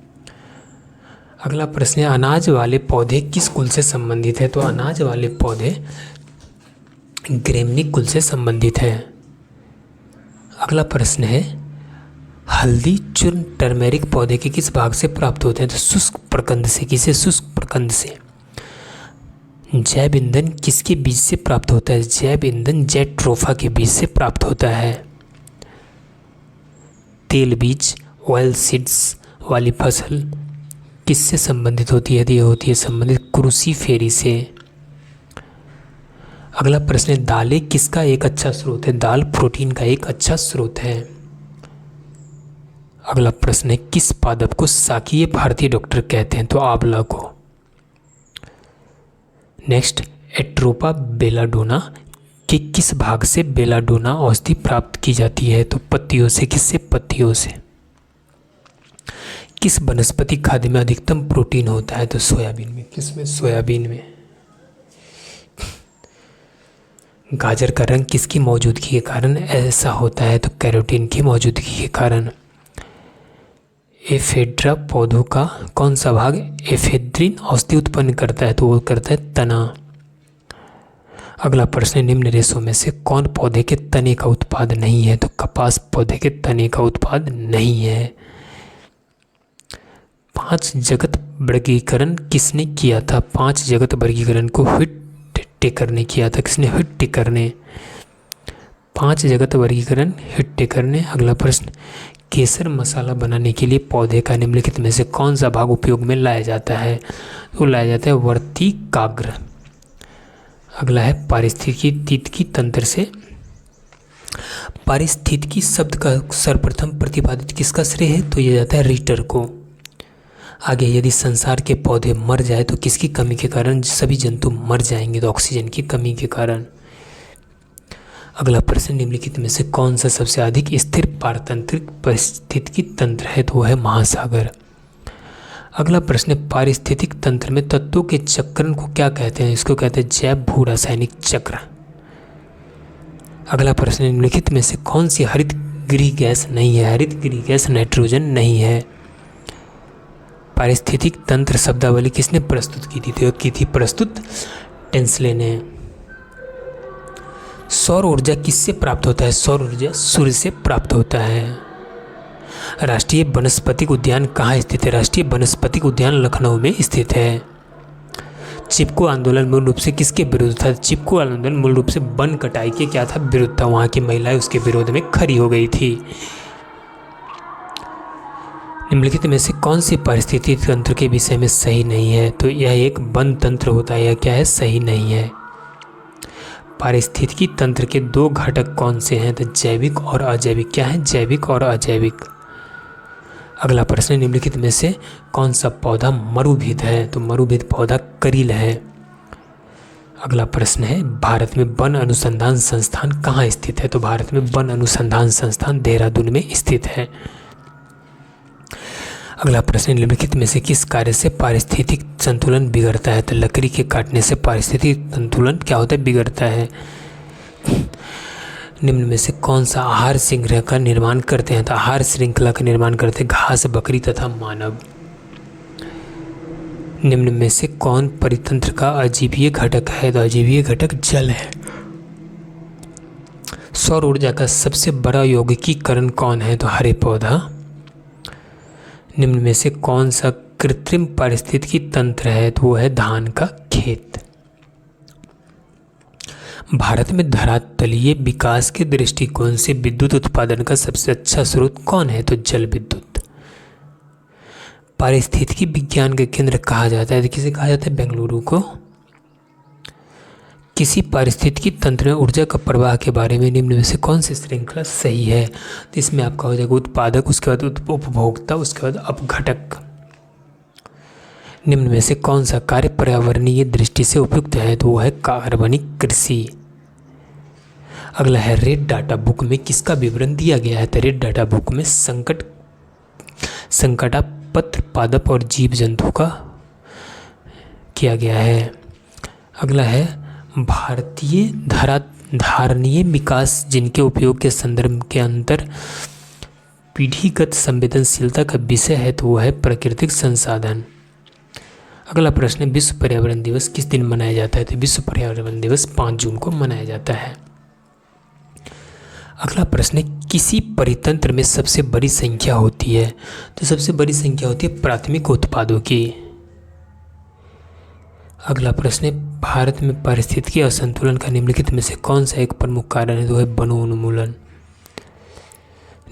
अगला प्रश्न है अनाज वाले पौधे किस कुल से संबंधित है, तो अनाज वाले पौधे ग्रेमनी कुल से संबंधित है। अगला प्रश्न है हल्दी चूर्ण टर्मेरिक पौधे के किस भाग से प्राप्त होते हैं, तो शुष्क प्रकंद से। किसे? शुष्क प्रकंद से। जैव ईंधन किसके बीज से प्राप्त होता है, जैव ईंधन जैट्रोफा के बीज से प्राप्त होता है। तेल बीज ऑयल सीड्स वाली फसल किससे संबंधित होती है, ये होती है संबंधित क्रूसीफेरी से। अगला प्रश्न है दालें किसका एक अच्छा स्रोत है, दाल प्रोटीन का एक अच्छा स्रोत है। अगला प्रश्न है किस पादप को साकीय भारतीय डॉक्टर कहते हैं, तो आंवला को। नेक्स्ट एट्रोपा बेलाडोना के किस भाग से बेलाडोना औषधि प्राप्त की जाती है, तो पत्तियों से। किससे? पत्तियों से। किस वनस्पति खाद्य में अधिकतम प्रोटीन होता है, तो सोयाबीन में। किसमें? सोयाबीन में। गाजर का रंग किसकी मौजूदगी के कारण ऐसा होता है, तो कैरोटीन की मौजूदगी के कारण। एफेड्रा पौधों का कौन सा भाग एफेड्रिन औषधि उत्पन्न करता है, तो वो करता है तना। अगला प्रश्न, निम्न रेशों में से कौन पौधे के तने का उत्पाद नहीं है? तो कपास पौधे के तने का उत्पाद नहीं है। 5 जगत वर्गीकरण किसने किया था? 5 जगत वर्गीकरण को हुइटेकर ने किया था। किसने? हुइटेकर ने। 5 जगत वर्गीकरण हुइटेकर ने। अगला प्रश्न, केसर मसाला बनाने के लिए पौधे का निम्नलिखित में से कौन सा भाग उपयोग में लाया जाता है? तो लाया जाता है वर्तिकाग्र। अगला है पारिस्थितिकी तंत्र से। पारिस्थितिकी शब्द का सर्वप्रथम प्रतिपादित किसका श्रेय है? तो यह जाता है रीटर को। आगे, यदि संसार के पौधे मर जाए तो किसकी कमी के कारण सभी जंतु मर जाएंगे? तो ऑक्सीजन की कमी के कारण। अगला प्रश्न, निम्नलिखित में से कौन सा सबसे अधिक स्थिर पारतंत्रिक पारिस्थितिकी तंत्र है? तो वह है महासागर। अगला प्रश्न, पारिस्थितिक तंत्र में तत्वों के चक्रण को क्या कहते हैं? इसको कहते हैं जैव भू रासायनिक चक्र। अगला प्रश्न, निम्नलिखित में से कौन सी हरित गृह गैस नहीं है? हरित गृह गैस नाइट्रोजन नहीं है। पारिस्थितिक तंत्र शब्दावली किसने प्रस्तुत की थी? तो की थी प्रस्तुत टेंसले ने। सौर ऊर्जा किससे प्राप्त होता है? सौर ऊर्जा सूर्य से प्राप्त होता है। राष्ट्रीय वनस्पतिक उद्यान कहाँ स्थित है? राष्ट्रीय वनस्पतिक उद्यान लखनऊ में स्थित है। चिपको आंदोलन मूल रूप से किसके विरुद्ध था? चिपको आंदोलन मूल रूप से वन कटाई के क्या था? विरुद्ध था। वहाँ की महिलाएं उसके विरोध में खड़ी हो गई थी। निम्नलिखित में से कौन सी पारिस्थितिक तंत्र के विषय में सही नहीं है? तो यह एक वन तंत्र होता है। यह क्या है? सही नहीं है। पारिस्थितिकी तंत्र के 2 घटक कौन से हैं? तो जैविक और अजैविक। क्या है? जैविक और अजैविक। अगला प्रश्न, निम्नलिखित में से कौन सा पौधा मरुभिद है? तो मरुभिद पौधा करील है। अगला प्रश्न है, भारत में वन अनुसंधान संस्थान कहाँ स्थित है? तो भारत में वन अनुसंधान संस्थान देहरादून में स्थित है। अगला प्रश्न, निम्नलिखित में से किस कार्य से पारिस्थितिक संतुलन बिगड़ता है? तो लकड़ी के काटने से पारिस्थितिक संतुलन क्या होता है? बिगड़ता है। निम्न में से कौन सा आहार श्रृंखला का निर्माण करते हैं? तो आहार श्रृंखला का निर्माण करते हैं घास, बकरी तथा मानव। निम्न में से कौन परितंत्र का अजीवीय घटक है? तो अजीवीय घटक जल है। सौर ऊर्जा का सबसे बड़ा यौगिकीकरण कौन है? तो हरे पौधा। निम्न में से कौन सा कृत्रिम पारिस्थितिकी तंत्र है? तो वो है धान का खेत। भारत में धरातलीय विकास के दृष्टिकोण से विद्युत उत्पादन का सबसे अच्छा स्रोत कौन है? तो जल विद्युत। पारिस्थितिकी विज्ञान का केंद्र कहा जाता है? तो किसे कहा जाता है? बेंगलुरु को। किसी पारिस्थितिकी तंत्र में ऊर्जा का प्रवाह के बारे में निम्न में से कौन सी श्रृंखला सही है? तो इसमें आपका हो जाएगा उत्पादक, उसके बाद उपभोक्ता, उसके बाद अपघटक। निम्न में से कौन सा कार्य पर्यावरणीय दृष्टि से उपयुक्त है? तो वो है कार्बनिक कृषि। अगला है, रेड डाटा बुक में किसका विवरण दिया गया है? तो रेड डाटा बुक में संकटापत्र पादप और जीव जंतु का किया गया है। अगला है, भारतीय धारणीय विकास जिनके उपयोग के संदर्भ के अंतर पीढ़ीगत संवेदनशीलता का विषय है, तो वो है प्राकृतिक संसाधन। अगला प्रश्न है, विश्व पर्यावरण दिवस किस दिन मनाया जाता है? तो विश्व पर्यावरण दिवस 5 जून को मनाया जाता है। अगला प्रश्न है, किसी परितंत्र में सबसे बड़ी संख्या होती है? तो सबसे बड़ी संख्या होती है प्राथमिक उत्पादों की। अगला प्रश्न है, भारत में पारिस्थितिकी असंतुलन का निम्नलिखित में से कौन सा एक प्रमुख कारण है? तो है वनोन्मूलन।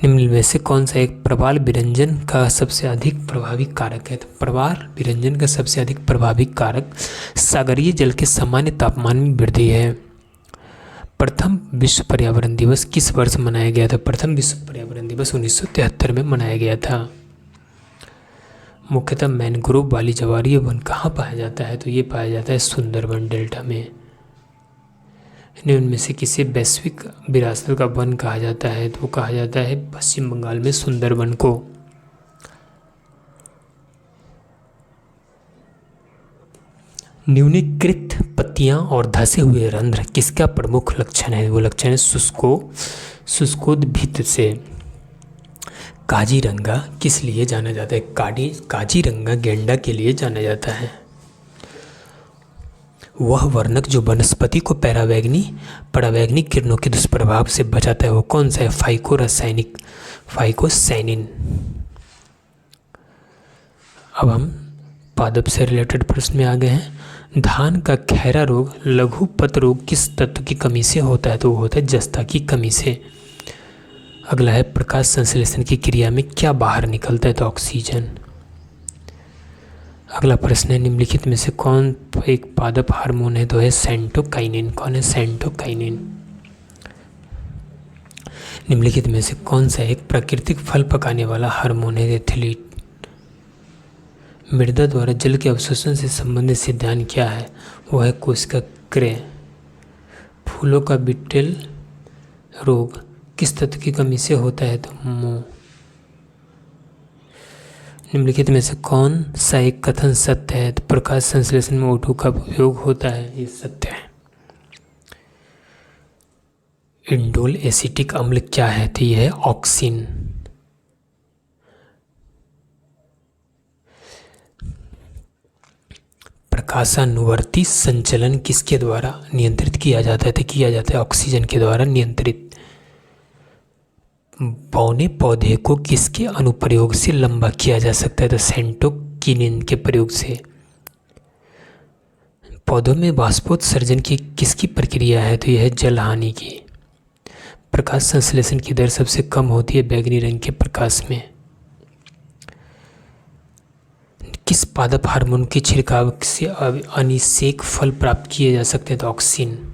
निम्न में से कौन सा एक प्रवाल विरंजन का सबसे अधिक प्रभावी कारक है? तो प्रवाल विरंजन का सबसे अधिक प्रभावी कारक सागरीय जल के सामान्य तापमान में वृद्धि है। प्रथम विश्व पर्यावरण दिवस किस वर्ष मनाया गया था? प्रथम विश्व पर्यावरण दिवस 1973 में मनाया गया था। मुख्यतः मैनग्रोव वाली ज्वारीय वन कहाँ पाया जाता है? तो ये पाया जाता है सुंदरबन डेल्टा में। निम्न में से किसे वैश्विक विरासत का वन कहा जाता है? तो कहा जाता है पश्चिम बंगाल में सुंदरबन को। न्यूनीकृत पत्तियां और धसे हुए रंध्र किसका प्रमुख लक्षण है? वो लक्षण है शुष्कोद्भिद से। काजीरंगा किस लिए जाना जाता है? काजीरंगा गेंडा के लिए जाना जाता है। वह वर्णक जो वनस्पति को परावैंगनिक किरणों के दुष्प्रभाव से बचाता है वो कौन सा है? फाइकोसैनिन। अब हम पादप से रिलेटेड प्रश्न में आ गए हैं। धान का खैरा रोग लघु पत्र रोग किस तत्व की कमी से होता है? तो वो होता है जस्ता की कमी से। अगला है प्रकाश संश्लेषण की क्रिया में क्या बाहर निकलता है? तो ऑक्सीजन। अगला प्रश्न है निम्नलिखित में से कौन एक पादप हार्मोन है? तो है सेंटोकाइनिन। कौन है? सेंटोकाइनिन। निम्नलिखित में से कौन सा एक प्राकृतिक फल पकाने वाला हार्मोन है? एथिलीन। मृदा द्वारा जल के अवशोषण से संबंधित सिद्धांत क्या है? वो है कोशिका क्रय। फूलों का बिट्टल रोग किस तत्व की कमी से होता है? तो मोम। निम्नलिखित में से कौन सा एक कथन सत्य है? तो प्रकाश संश्लेषण में O2 का उपयोग होता है, ये सत्य है। इंडोल एसिटिक अम्ल क्या है? तो यह है ऑक्सिन। प्रकाशानुवर्ती संचलन किसके द्वारा नियंत्रित किया जाता है? तो किया जाता है ऑक्सीजन के द्वारा नियंत्रित। बौने पौधे को किसके अनुप्रयोग से लंबा किया जा सकता है? तो सेंटोकिनिन के प्रयोग से। पौधों में बाष्पोत्सर्जन की किसकी प्रक्रिया है? तो यह है जल हानि की। प्रकाश संश्लेषण की दर सबसे कम होती है बैंगनी रंग के प्रकाश में। किस पादप हार्मोन के छिड़काव से अनिषेक फल प्राप्त किए जा सकते हैं? तो ऑक्सिन।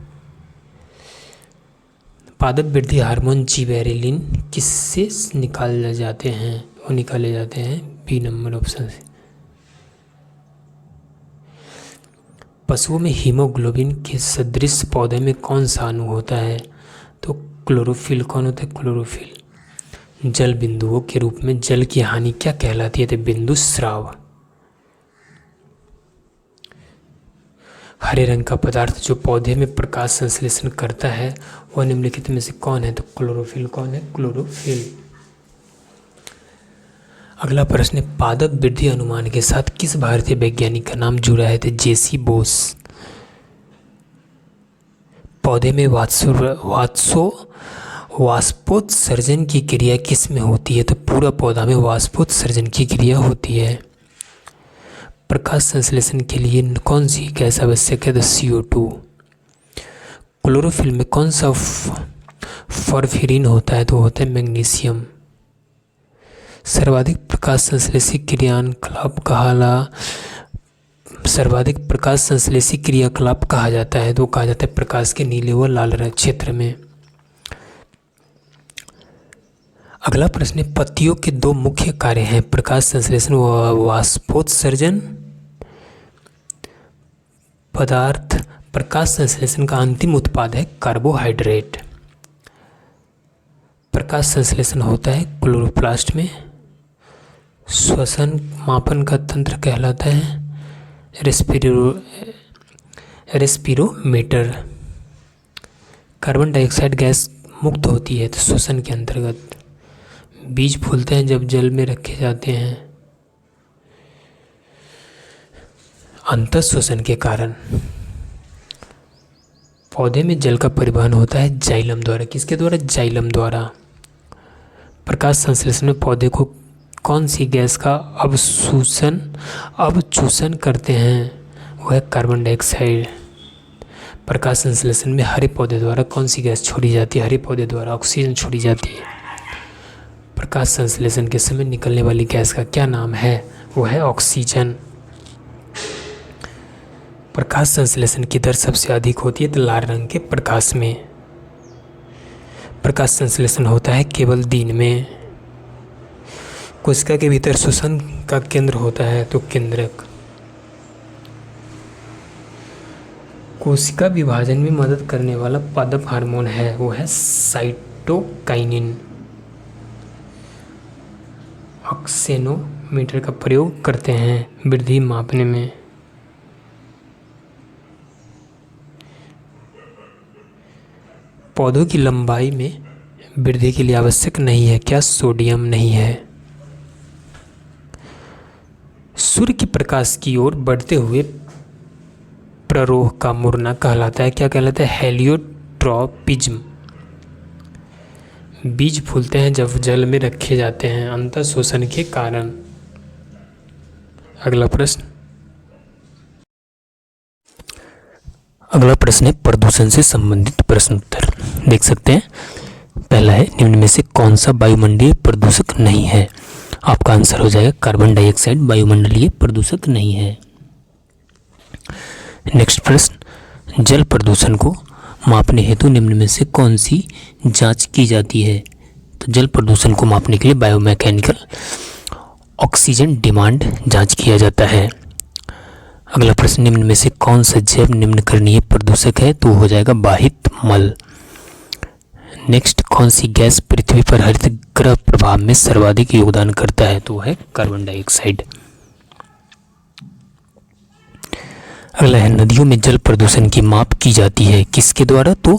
पादप वृद्धि हार्मोन जिबेरेलिन किससे निकाले जाते हैं? वो निकाले जाते हैं बी नंबर ऑप्शन से। पशुओं में हीमोग्लोबिन के सदृश पौधे में कौन सा अणु होता है? तो क्लोरोफिल। कौन होता है? क्लोरोफिल। जल बिंदुओं के रूप में जल की हानि क्या कहलाती है? तो बिंदु स्राव। हरे रंग का पदार्थ जो पौधे में प्रकाश संश्लेषण करता है वह निम्नलिखित में से कौन है? तो क्लोरोफिल। कौन है? क्लोरोफिल। अगला प्रश्न है पादप वृद्धि अनुमान के साथ किस भारतीय वैज्ञानिक का नाम जुड़ा है? तो जेसी बोस। पौधे में वाष्पोत्सर्जन की क्रिया किस में होती है? तो पूरा पौधा में वाष्पोत्सर्जन की क्रिया होती है। प्रकाश संश्लेषण के लिए कौन सी गैस आवश्यक है? तो CO2। क्लोरोफिल में कौन सा फॉर्फिरिन होता है? तो होता है मैग्नीशियम। सर्वाधिक प्रकाश संश्लेषी क्रियाकलाप कहा जाता है? तो कहा जाता है प्रकाश के नीले व लाल रंग क्षेत्र में। अगला प्रश्न है पत्तियों के दो मुख्य कार्य हैं प्रकाश संश्लेषण व वाष्पोत्सर्जन। पदार्थ प्रकाश संश्लेषण का अंतिम उत्पाद है कार्बोहाइड्रेट। प्रकाश संश्लेषण होता है क्लोरोप्लास्ट में। श्वसन मापन का तंत्र कहलाता है रेस्पिरोमीटर। कार्बन डाइऑक्साइड गैस मुक्त होती है तो श्वसन के अंतर्गत। बीज फूलते हैं जब जल में रखे जाते हैं अंतः श्वसन के कारण। पौधे में जल का परिवहन होता है जाइलम द्वारा। किसके द्वारा? जाइलम द्वारा। प्रकाश संश्लेषण में पौधे को कौन सी गैस का अवचूषण करते हैं? वह है कार्बन डाइऑक्साइड। प्रकाश संश्लेषण में हरे पौधे द्वारा कौन सी गैस छोड़ी जाती है? हरे पौधे द्वारा ऑक्सीजन छोड़ी जाती है। प्रकाश संश्लेषण के समय निकलने वाली गैस का क्या नाम है? वो है ऑक्सीजन। प्रकाश संश्लेषण की दर सबसे अधिक होती है तो लाल रंग के प्रकाश में। प्रकाश संश्लेषण होता है केवल दिन में। कोशिका के भीतर श्वसन का केंद्र होता है तो केंद्रक। कोशिका विभाजन में मदद करने वाला पादप हार्मोन है वो है साइटोकाइनिन। ऑक्सेनोमीटर का प्रयोग करते हैं वृद्धि मापने में। पौधों की लंबाई में वृद्धि के लिए आवश्यक नहीं है क्या? सोडियम नहीं है। सूर्य के प्रकाश की ओर बढ़ते हुए प्ररोह का मुड़ना कहलाता है, क्या कहलाता है? हेलियोट्रॉपिज्म। बीज फूलते हैं जब जल में रखे जाते हैं अंतः शोषण के कारण। अगला प्रश्न है प्रदूषण से संबंधित प्रश्न उत्तर। देख सकते हैं, पहला है निम्न में से कौन सा वायुमंडलीय प्रदूषक नहीं है? आपका आंसर हो जाएगा कार्बन डाइऑक्साइड वायुमंडलीय प्रदूषक नहीं है। नेक्स्ट प्रश्न, जल प्रदूषण को मापने हेतु निम्न में से कौन सी जांच की जाती है? तो जल प्रदूषण को मापने के लिए बायोमैकेनिकल ऑक्सीजन डिमांड जांच किया जाता है। अगला प्रश्न, निम्न में से कौन सा जैव निम्नकरणीय प्रदूषक है? तो हो जाएगा बाहित मल। नेक्स्ट, कौन सी गैस पृथ्वी पर हरित गृह प्रभाव में सर्वाधिक योगदान करता है? तो है कार्बन डाइऑक्साइड। अगला है नदियों में जल प्रदूषण की माप की जाती है किसके द्वारा? तो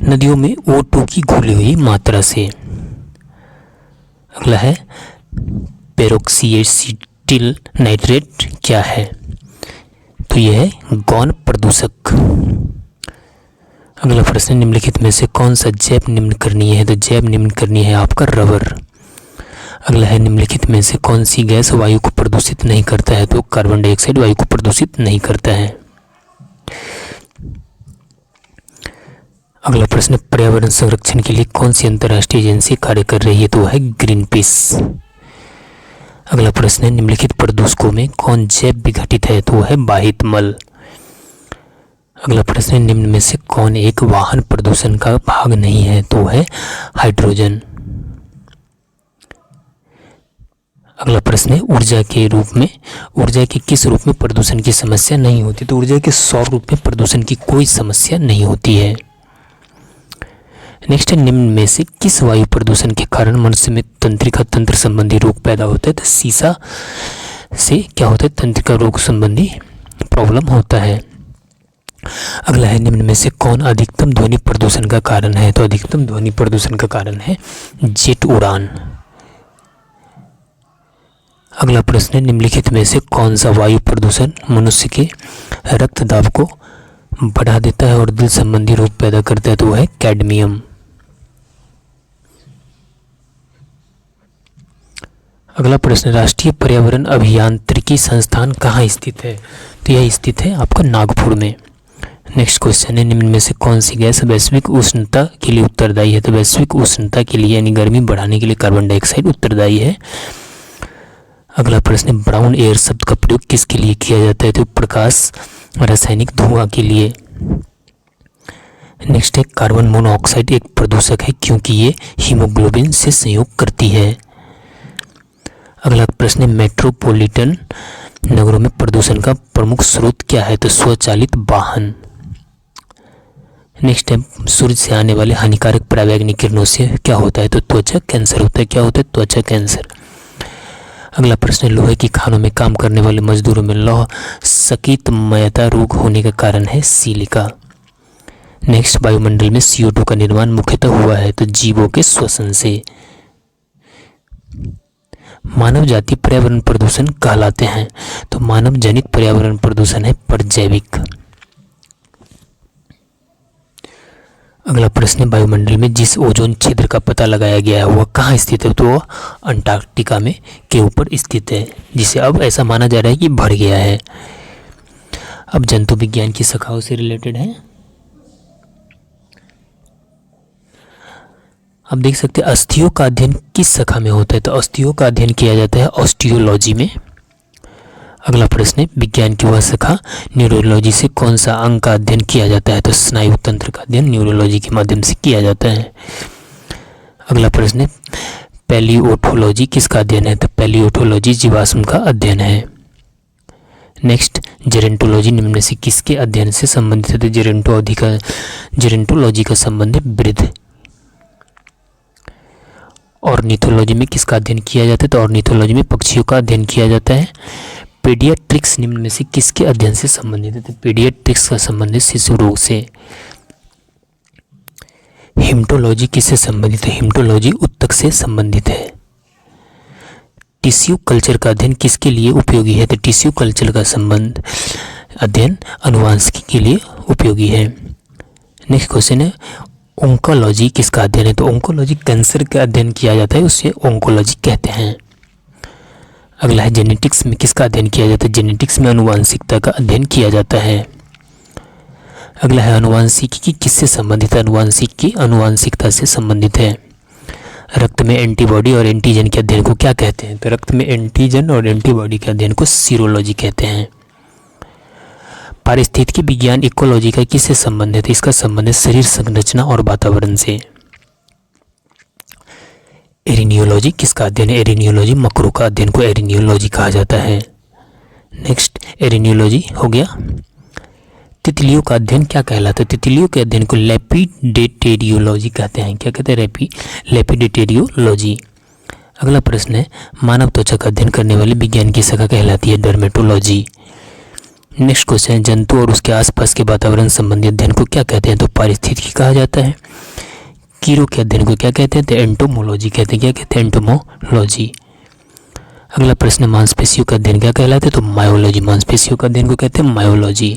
नदियों में O2 की घुली हुई मात्रा से। अगला है पेरोक्सीएसिटिल नाइट्रेट क्या है? तो यह है गौण प्रदूषक। अगला प्रश्न, निम्नलिखित में से कौन सा जैव निम्नकरणीय है? तो जैव निम्नकरणीय है आपका रबर। अगला है निम्नलिखित में से कौन सी गैस वायु को प्रदूषित नहीं करता है? तो कार्बन डाइऑक्साइड वायु को प्रदूषित नहीं करता है। अगला प्रश्न, पर्यावरण संरक्षण के लिए कौन सी अंतर्राष्ट्रीय एजेंसी कार्य कर रही है? तो है ग्रीन पीस। अगला प्रश्न है निम्नलिखित प्रदूषकों में कौन जैव विघटित है? तो है बाहित मल। अगला प्रश्न है निम्न में से कौन एक वाहन प्रदूषण का भाग नहीं है? तो है हाइड्रोजन। अगला प्रश्न है ऊर्जा के किस रूप में प्रदूषण की समस्या नहीं होती? तो ऊर्जा के सौर रूप में प्रदूषण की कोई समस्या नहीं होती है। नेक्स्ट है निम्न में से किस वायु प्रदूषण के कारण मनुष्य में तंत्रिका तंत्र संबंधी रोग पैदा होता है? तो सीसा से क्या होता है? तंत्रिका रोग संबंधी प्रॉब्लम होता है। अगला है निम्न में से कौन अधिकतम ध्वनि प्रदूषण का कारण है? तो अधिकतम ध्वनि प्रदूषण का कारण है जेट उड़ान। अगला प्रश्न है निम्नलिखित में से कौन सा वायु प्रदूषण मनुष्य के रक्त दाब को बढ़ा देता है और दिल संबंधी रोग पैदा करता है? तो वह है कैडमियम। अगला प्रश्न, राष्ट्रीय पर्यावरण अभियांत्रिकी संस्थान कहाँ स्थित है? तो यह स्थित है आपका नागपुर में। नेक्स्ट क्वेश्चन है निम्न में से कौन सी गैस वैश्विक उष्णता के लिए उत्तरदायी है? तो वैश्विक उष्णता के लिए यानी गर्मी बढ़ाने के लिए कार्बन डाइऑक्साइड उत्तरदायी है। अगला प्रश्न, ब्राउन एयर शब्द का प्रयोग किसके लिए किया जाता है? तो प्रकाश रासायनिक धुआं के लिए। नेक्स्ट है कार्बन मोनोऑक्साइड एक प्रदूषक है क्योंकि ये हीमोग्लोबिन से संयोग करती है। अगला प्रश्न, मेट्रोपॉलिटन नगरों में प्रदूषण का प्रमुख स्रोत क्या है? तो स्वचालित वाहन। नेक्स्ट है सूर्य से आने वाले हानिकारक पराबैंगनी किरणों से क्या होता है? तो त्वचा कैंसर होता है। क्या होता है? त्वचा कैंसर। अगला प्रश्न, लोहे की खानों में काम करने वाले मजदूरों में लौह सकीतमयता रोग होने का कारण है सिलिका। नेक्स्ट, वायुमंडल में CO2 का निर्माण मुख्यतः हुआ है तो जीवों के श्वसन से। मानव जाति पर्यावरण प्रदूषण कहलाते हैं तो मानव जनित पर्यावरण प्रदूषण है परजैविक। अगला प्रश्न, वायुमंडल में जिस ओजोन छिद्र का पता लगाया गया है वह कहाँ स्थित है? तो वह अंटार्कटिका में के ऊपर स्थित है जिसे अब ऐसा माना जा रहा है कि बढ़ गया है। अब जंतु विज्ञान की शाखाओं से रिलेटेड है। अब देख सकते हैं अस्थियों का अध्ययन किस शाखा में होता है? तो अस्थियों का अध्ययन किया जाता है ऑस्टियोलॉजी में। अगला प्रश्न है विज्ञान की वह शाखा न्यूरोलॉजी से कौन सा अंग का अध्ययन किया जाता है? तो स्नायु तंत्र का अध्ययन न्यूरोलॉजी के माध्यम से किया जाता है। अगला प्रश्न है पैलियोटोलॉजी किसका अध्ययन है? तो पैलियोटोलॉजी जीवाश्म का अध्ययन है। नेक्स्ट, जेरेंटोलॉजी निम्न में से किसके अध्ययन से संबंधित है? तो जेरेंटोलॉजी का संबंध है वृद्ध। ऑर्निथोलॉजी में किसका अध्ययन किया जाता है? तो ऑर्निथोलॉजी में पक्षियों का अध्ययन किया जाता है। पीडियाट्रिक्स निम्न में से किसके अध्ययन से संबंधित है? तो पीडियाट्रिक्स का संबंध शिशु रोग से। हिमेटोलॉजी किससे संबंधित है? हिमेटोलॉजी ऊतक से संबंधित है। टिश्यू कल्चर का अध्ययन किसके लिए उपयोगी है? तो टिश्यू कल्चर का संबंध अध्ययन आनुवंशिकी के लिए उपयोगी है। नेक्स्ट क्वेश्चन है ओंकोलॉजी किसका अध्ययन है? तो ओंकोलॉजी कैंसर का अध्ययन किया जाता है, उसे ओंकोलॉजी कहते हैं। अगला है जेनेटिक्स में किसका अध्ययन किया जाता है? जेनेटिक्स में आनुवंशिकता का अध्ययन किया जाता है। अगला है आनुवंशिकी किससे संबंधित है? आनुवंशिकी आनुवंशिकता से संबंधित है। रक्त में एंटीबॉडी और एंटीजन के अध्ययन को क्या कहते हैं? तो रक्त में एंटीजन और एंटीबॉडी के अध्ययन को सीरोलॉजी कहते हैं। पारिस्थितिकी विज्ञान इकोलॉजी का किससे संबंधित है? इसका संबंध है शरीर संरचना और वातावरण से। एरिनियोलॉजी किसका अध्ययन है? एरिनियोलॉजी मकरों का अध्ययन को एरिनियोलॉजी कहा जाता है। नेक्स्ट एरिनियोलॉजी हो गया। तितलियों का अध्ययन क्या कहलाता है? तितलियों के अध्ययन को लेपिडेटेरियोलॉजी कहते हैं। क्या कहते हैं? लेपिडेटेरियोलॉजी। अगला प्रश्न है मानव त्वचा का अध्ययन करने वाली विज्ञान की शाखा कहलाती है डर्मेटोलॉजी। नेक्स्ट क्वेश्चन है जंतु और उसके आसपास के वातावरण संबंधी अध्ययन को क्या कहते हैं? तो पारिस्थितिकी कहा जाता है। कीड़ों के अध्ययन को क्या कहते हैं? तो एंटोमोलॉजी कहते हैं। क्या कहते हैं? एंटोमोलॉजी। अगला प्रश्न मांसपेशियों का अध्ययन क्या कहलाता है? तो मायोलॉजी। मांसपेशियों का अध्ययन को कहते हैं मायोलॉजी।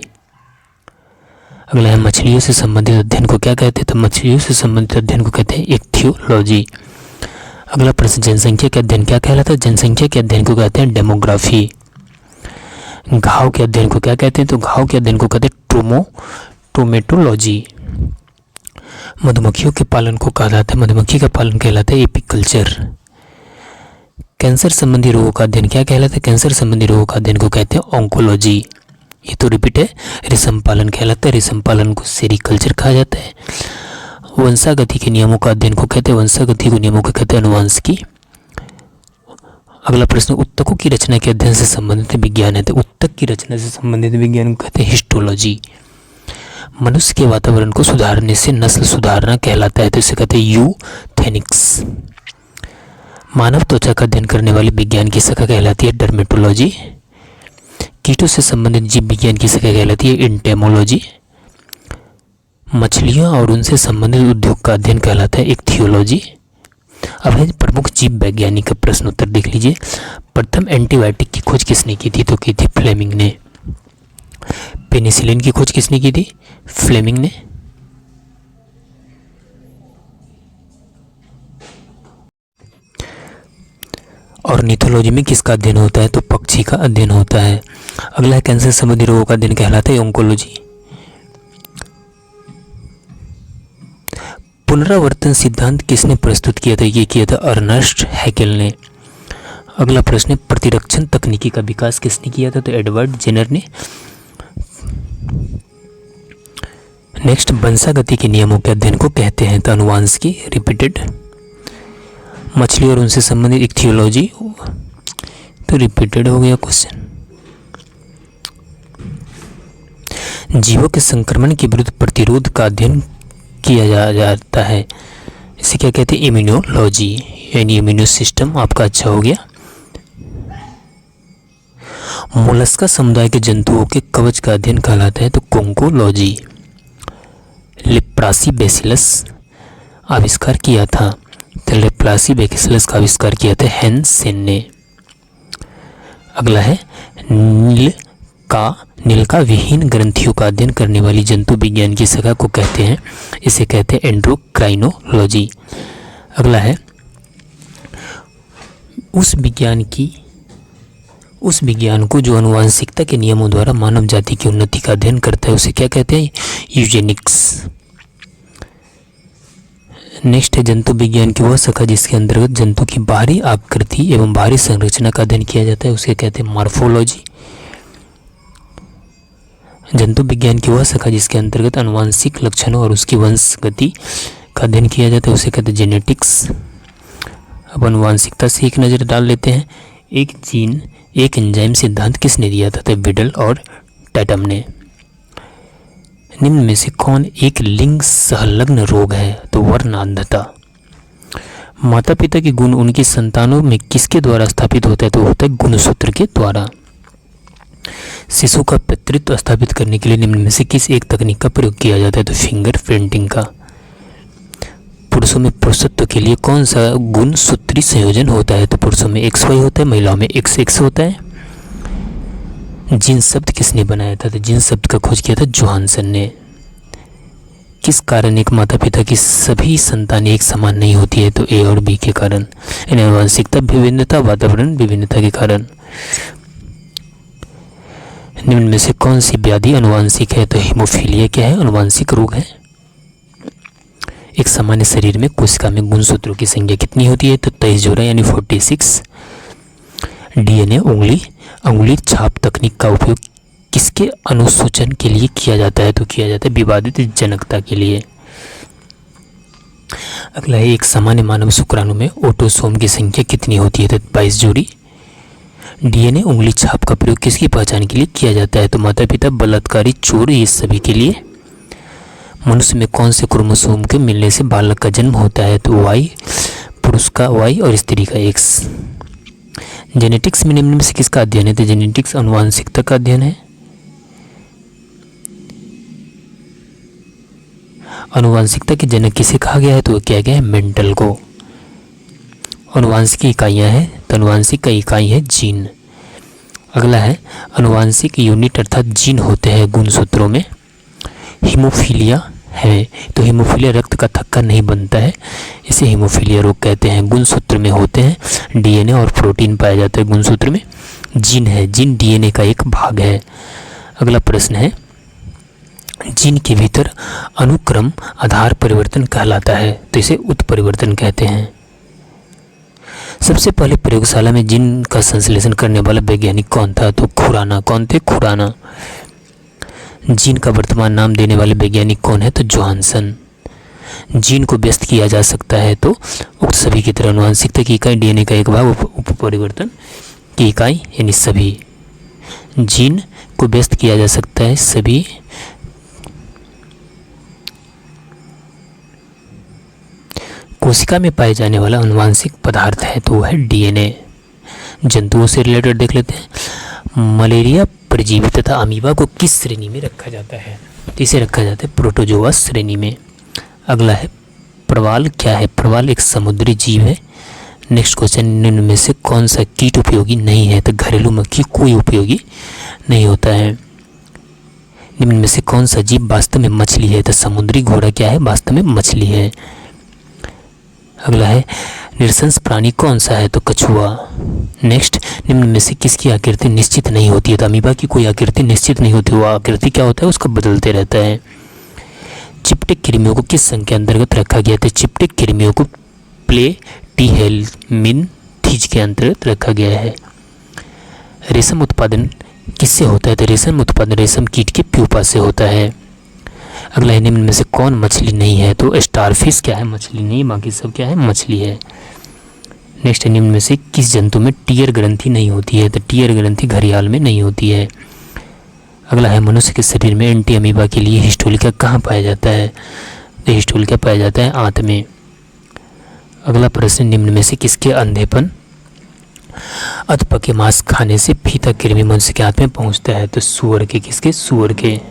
अगला है मछलियों से संबंधित अध्ययन को क्या कहते हैं? तो मछलियों से संबंधित अध्ययन को कहते हैं इक्थियोलॉजी। अगला प्रश्न जनसंख्या के अध्ययन क्या कहलाता है? जनसंख्या के अध्ययन को कहते हैं डेमोग्राफी। घाव के अध्ययन को क्या कहते हैं? तो घाव के अध्ययन को कहते हैं टोमेटोलॉजी। मधुमक्खियों के पालन को कहा जाता है, मधुमक्खी का पालन कहलाता है एपीकल्चर। कैंसर संबंधी रोगों का अध्ययन क्या कहलाता है? कैंसर संबंधी रोगों का अध्ययन को कहते हैं ऑन्कोलॉजी। ये तो रिपीट है। रेशम पालन कहलाता है, रेशम पालन को सेरिकल्चर कहा जाता है। वंशागति के नियमों का अध्ययन को कहते हैं, वंशागति के नियमों को कहते हैं आनुवंशिकी। अगला प्रश्न उत्तकों की रचना के अध्ययन से संबंधित विज्ञान है, तो उत्तक की रचना से संबंधित विज्ञान को कहते हैं हिस्टोलॉजी। मनुष्य के वातावरण को सुधारने से नस्ल सुधारना कहलाता है, तो इसे कहते हैं यूथेनिक्स। मानव त्वचा का अध्ययन करने वाली विज्ञान की शाखा कहलाती है डर्मेटोलॉजी। कीटों से संबंधित जीव विज्ञान की शाखा कहलाती है एंटेमोलॉजी। मछलियों और उनसे संबंधित उद्योग का अध्ययन कहलाता है इक्थियोलॉजी। अब है प्रमुख जीव वैज्ञानिक का प्रश्न उत्तर देख लीजिए। प्रथम एंटीबायोटिक की खोज किसने की थी? तो की थी फ्लेमिंग ने। पेनिसिलिन की खोज किसने की थी? फ्लेमिंग ने। ऑर्निथोलॉजी में किसका अध्ययन होता है? तो पक्षी का अध्ययन होता है। अगला है कैंसर संबंधी रोगों का अध्ययन कहलाता है ओंकोलॉजी। पुनरावर्तन सिद्धांत किसने प्रस्तुत किया था? ये किया था अर्नेस्ट हैकेल ने। अगला प्रश्न है प्रतिरक्षण तकनीकी का विकास किसने किया था? तो एडवर्ड जेनर ने। नेक्स्ट वंशागति के नियमों के अध्ययन को कहते हैं तो आनुवंशिकी रिपीटेड। मछली और उनसे संबंधित इक्थियोलॉजी तो रिपीटेड हो गया क्वेश्चन। जीवों के संक्रमण के विरुद्ध प्रतिरोध का अध्ययन किया जाता है, इसे क्या कहते हैं? इम्यूनोलॉजी, यानी इम्यूनो सिस्टम आपका अच्छा हो गया। मोलस्का समुदाय के जंतुओं के कवच का अध्ययन कहलाता है तो कोंकोलॉजी। लेप्रासी बेसिलस आविष्कार किया था, तो लेप्रासी बेसिलस का आविष्कार किया था हेनसेन ने। अगला है नीलिका विहीन ग्रंथियों का अध्ययन करने वाली जंतु विज्ञान की शाखा को कहते हैं, इसे कहते हैं एंडोक्राइनोलॉजी। अगला है उस विज्ञान को जो आनुवंशिकता के नियमों द्वारा मानव जाति की उन्नति का अध्ययन करता है, उसे क्या कहते हैं? यूजेनिक्स। नेक्स्ट है जंतु विज्ञान की वह शाखा जिसके अंतर्गत जंतु की बाहरी आकृति एवं बाहरी संरचना का अध्ययन किया जाता है, उसे कहते हैं मॉर्फोलॉजी। जंतु विज्ञान की वह शाखा जिसके अंतर्गत आनुवंशिक लक्षणों और उसकी वंशगति का अध्ययन किया जाता है, उसे कहते हैं जेनेटिक्स। अब आनुवंशिकता से एक नज़र डाल लेते हैं। एक जीन एक एंजाइम सिद्धांत किसने दिया था? तो बिडल और टैटम ने। निम्न में से कौन एक लिंग संलग्न रोग है? तो वर्णांधता। माता पिता के गुण उनकी संतानों में किसके द्वारा स्थापित होता है? तो होता है गुणसूत्र के द्वारा। शिशु का पितृत्व स्थापित करने के लिए निम्न में से किस एक तकनीक का प्रयोग किया जाता है? तो फिंगर प्रिंटिंग का। पुरुषों में पुरुषत्व के लिए कौन सा गुणसूत्री संयोजन होता है? तो पुरुषों में XY होता है, महिलाओं में XX होता है। जिन शब्द किसने बनाया था? तो जिन शब्द का खोज किया था जोहानसन ने। किस कारण एक माता पिता की सभी संतानें एक समान नहीं होती है? तो ए और बी के कारण, यानी आनुवंशिकता विभिन्नता, वातावरण विभिन्नता के कारण। निम्न में से कौन सी व्याधि अनुवांशिक है? तो हीमोफीलिया क्या है? अनुवांशिक रोग है। एक सामान्य शरीर में कोशिका में गुणसूत्रों की संख्या कितनी होती है? तो 23 जोड़ा यानी 46। डीएनए उंगली छाप तकनीक का उपयोग किसके अनुसूचन के लिए किया जाता है? तो किया जाता है विवादित जनकता के लिए। अगला है, एक सामान्य मानव शुक्राणु में ऑटोसोम की संख्या कितनी होती है? तो 22 जोड़ी। डीएनए उंगली छाप का प्रयोग किसकी पहचान के लिए किया जाता है? तो माता पिता, बलात्कारी, चोर, ये सभी के लिए। मनुष्य में कौन से क्रोमोसोम के मिलने से बालक का जन्म होता है? तो वाई, पुरुष का वाई और स्त्री का एक्स। जेनेटिक्स में निम्न में से किसका अध्ययन है? तो जेनेटिक्स अनुवांशिकता का अध्ययन है। अनुवांशिकता के जनक किसे कहा गया है? तो क्या गया है? मेंटल को। अनुवांशिक इकाइयां हैं, तो अनुवांशिक का इकाई है जीन। अगला है, अनुवांशिक यूनिट अर्थात जीन होते हैं गुणसूत्रों में। हीमोफीलिया है, तो हीमोफीलिया रक्त का थक्का नहीं बनता है, इसे हीमोफीलिया रोग कहते हैं। गुणसूत्र में होते हैं डीएनए और प्रोटीन पाया जाता है गुणसूत्र में। जीन है, जीन डीएनए का एक भाग है। अगला प्रश्न है, जीन के भीतर अनुक्रम आधार परिवर्तन कहलाता है, तो इसे उत्परिवर्तन कहते हैं। सबसे पहले प्रयोगशाला में जीन का संश्लेषण करने वाला वैज्ञानिक कौन था? तो खुराना। कौन थे? खुराना। जीन का वर्तमान नाम देने वाले वैज्ञानिक कौन है? तो जोहानसन। जीन को व्यस्त किया जा सकता है, तो उक्त सभी की तरह। अनुवांशिकता की इकाई डीएनए का एक भाग, उपपरिवर्तन की इकाई यानी सभी। जीन को व्यस्त किया जा सकता है सभी। कोशिका में पाए जाने वाला अनुवांशिक पदार्थ है, तो वह है डीएनए। जंतुओं से रिलेटेड देख लेते हैं। मलेरिया परजीवी तथा अमीबा को किस श्रेणी में रखा जाता है? तो इसे रखा जाता है प्रोटोजोआ श्रेणी में। अगला है, प्रवाल क्या है? प्रवाल एक समुद्री जीव है। नेक्स्ट क्वेश्चन, निम्न में से कौन सा कीट उपयोगी नहीं है? तो घरेलू मक्खी कोई उपयोगी नहीं होता है। निम्न में से कौन सा जीव वास्तव में मछली है? तो समुद्री घोड़ा क्या है? वास्तव में मछली है। अगला है, निरसंस प्राणी कौन सा है? तो कछुआ। नेक्स्ट, निम्न में से किसकी आकृति निश्चित नहीं होती है? तो अमीबा की कोई आकृति निश्चित नहीं होती, वो आकृति क्या होता है? उसका बदलते रहता है। चिपटिक कृमियों को किस संघ के अंतर्गत रखा गया? तो चिपटिक कृमियों को प्लेटिहेल्मिन्थीज के अंतर्गत रखा गया है। रेशम उत्पादन किससे होता है? तो रेशम उत्पादन रेशम कीट के प्यूपा से होता है। अगला है, निम्न में से कौन मछली नहीं है? तो स्टारफिश क्या है? मछली नहीं, बाकी सब क्या है? मछली है। नेक्स्ट है, निम्न में से किस जंतु में टीयर ग्रंथि नहीं होती है? तो टीयर ग्रंथि घड़ियाल में नहीं होती है। अगला है, मनुष्य के शरीर में एंटी अमीबा के लिए हिस्टोलिका कहाँ पाया जाता है? तो हिस्टोलिका पाया जाता है आंत में। अगला प्रश्न, निम्न में से किसके अंधेपन अधपके मांस खाने से फीता कृमि मनुष्य के हाथ में पहुंचता है? तो सूअर के। किसके? सूअर के।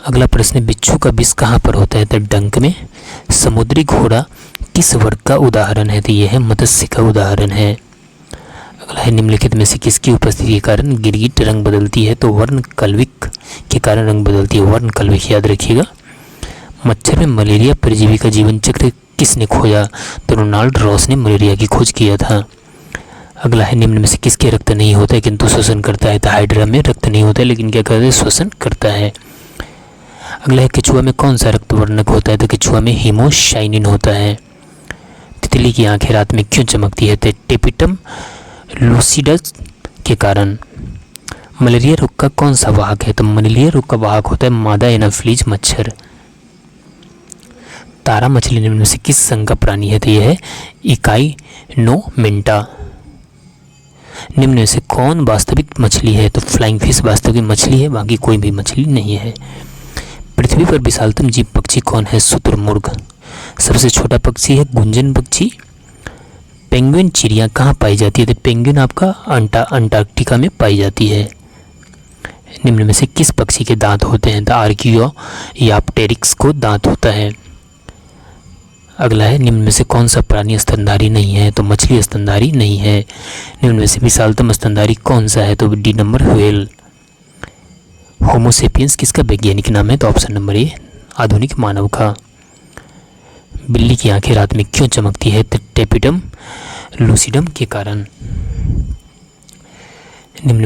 अगला प्रश्न, बिच्छू का विष कहाँ पर होता है? तो डंक में। समुद्री घोड़ा किस वर्ग का उदाहरण है? तो यह है मत्स्य का उदाहरण है। अगला है, निम्नलिखित में से किसकी उपस्थिति के कारण गिरगिट रंग बदलती है? तो वर्णकल्विक के कारण रंग बदलती है। वर्णकल्विक याद रखिएगा। मच्छर में मलेरिया परजीवी का जीवन चक्र किसने खोजा? तो रोनाल्ड रॉस ने मलेरिया की खोज किया था। अगला है, निम्न में से किसके रक्त नहीं होता है किंतु शोषण करता है? तो हाइड्रा में रक्त नहीं होता है लेकिन क्या करता है? शोषण करता है। अगला है, केचुआ में कौन सा रक्त वर्णक होता है? तो केचुआ में हीमोसाइनिन होता है। तितली की आंखें रात में क्यों चमकती है? तो टेपिटम लूसिडस के कारण। मलेरिया रोग का कौन सा वाहक है? तो मलेरिया रोग का वाहक होता है मादा एनाफिलीज मच्छर। तारा मछली निम्न में से किस संघ का प्राणी है? तो यह है इकाइनोमेंटा। निम्न में से कौन वास्तविक मछली है? तो फ्लाइंग फिश वास्तविक मछली है, बाकी कोई भी मछली नहीं है। पृथ्वी पर विशालतम जीव पक्षी कौन है? शुतुरमुर्ग। सबसे छोटा पक्षी है गुंजन पक्षी। पेंगुइन चिड़िया कहाँ पाई जाती है? तो पेंगुइन आपका अंटार्कटिका में पाई जाती है। निम्न में से किस पक्षी के दांत होते हैं? तो आर्कियोप्टेरिक्स को दांत होता है। अगला है निम्न में से कौन सा प्राणी स्तनधारी नहीं है, तो मछली स्तनधारी नहीं है। निम्न में से विशालतम स्तनधारी कौन सा है, तो डी नंबर व्हेल। होमोसेपियंस किसका वैज्ञानिक नाम है, तो ऑप्शन नंबर ए आधुनिक मानव का। बिल्ली की आंखें रात में क्यों चमकती है, तो टेपिडम लूसिडम के कारण। निम्न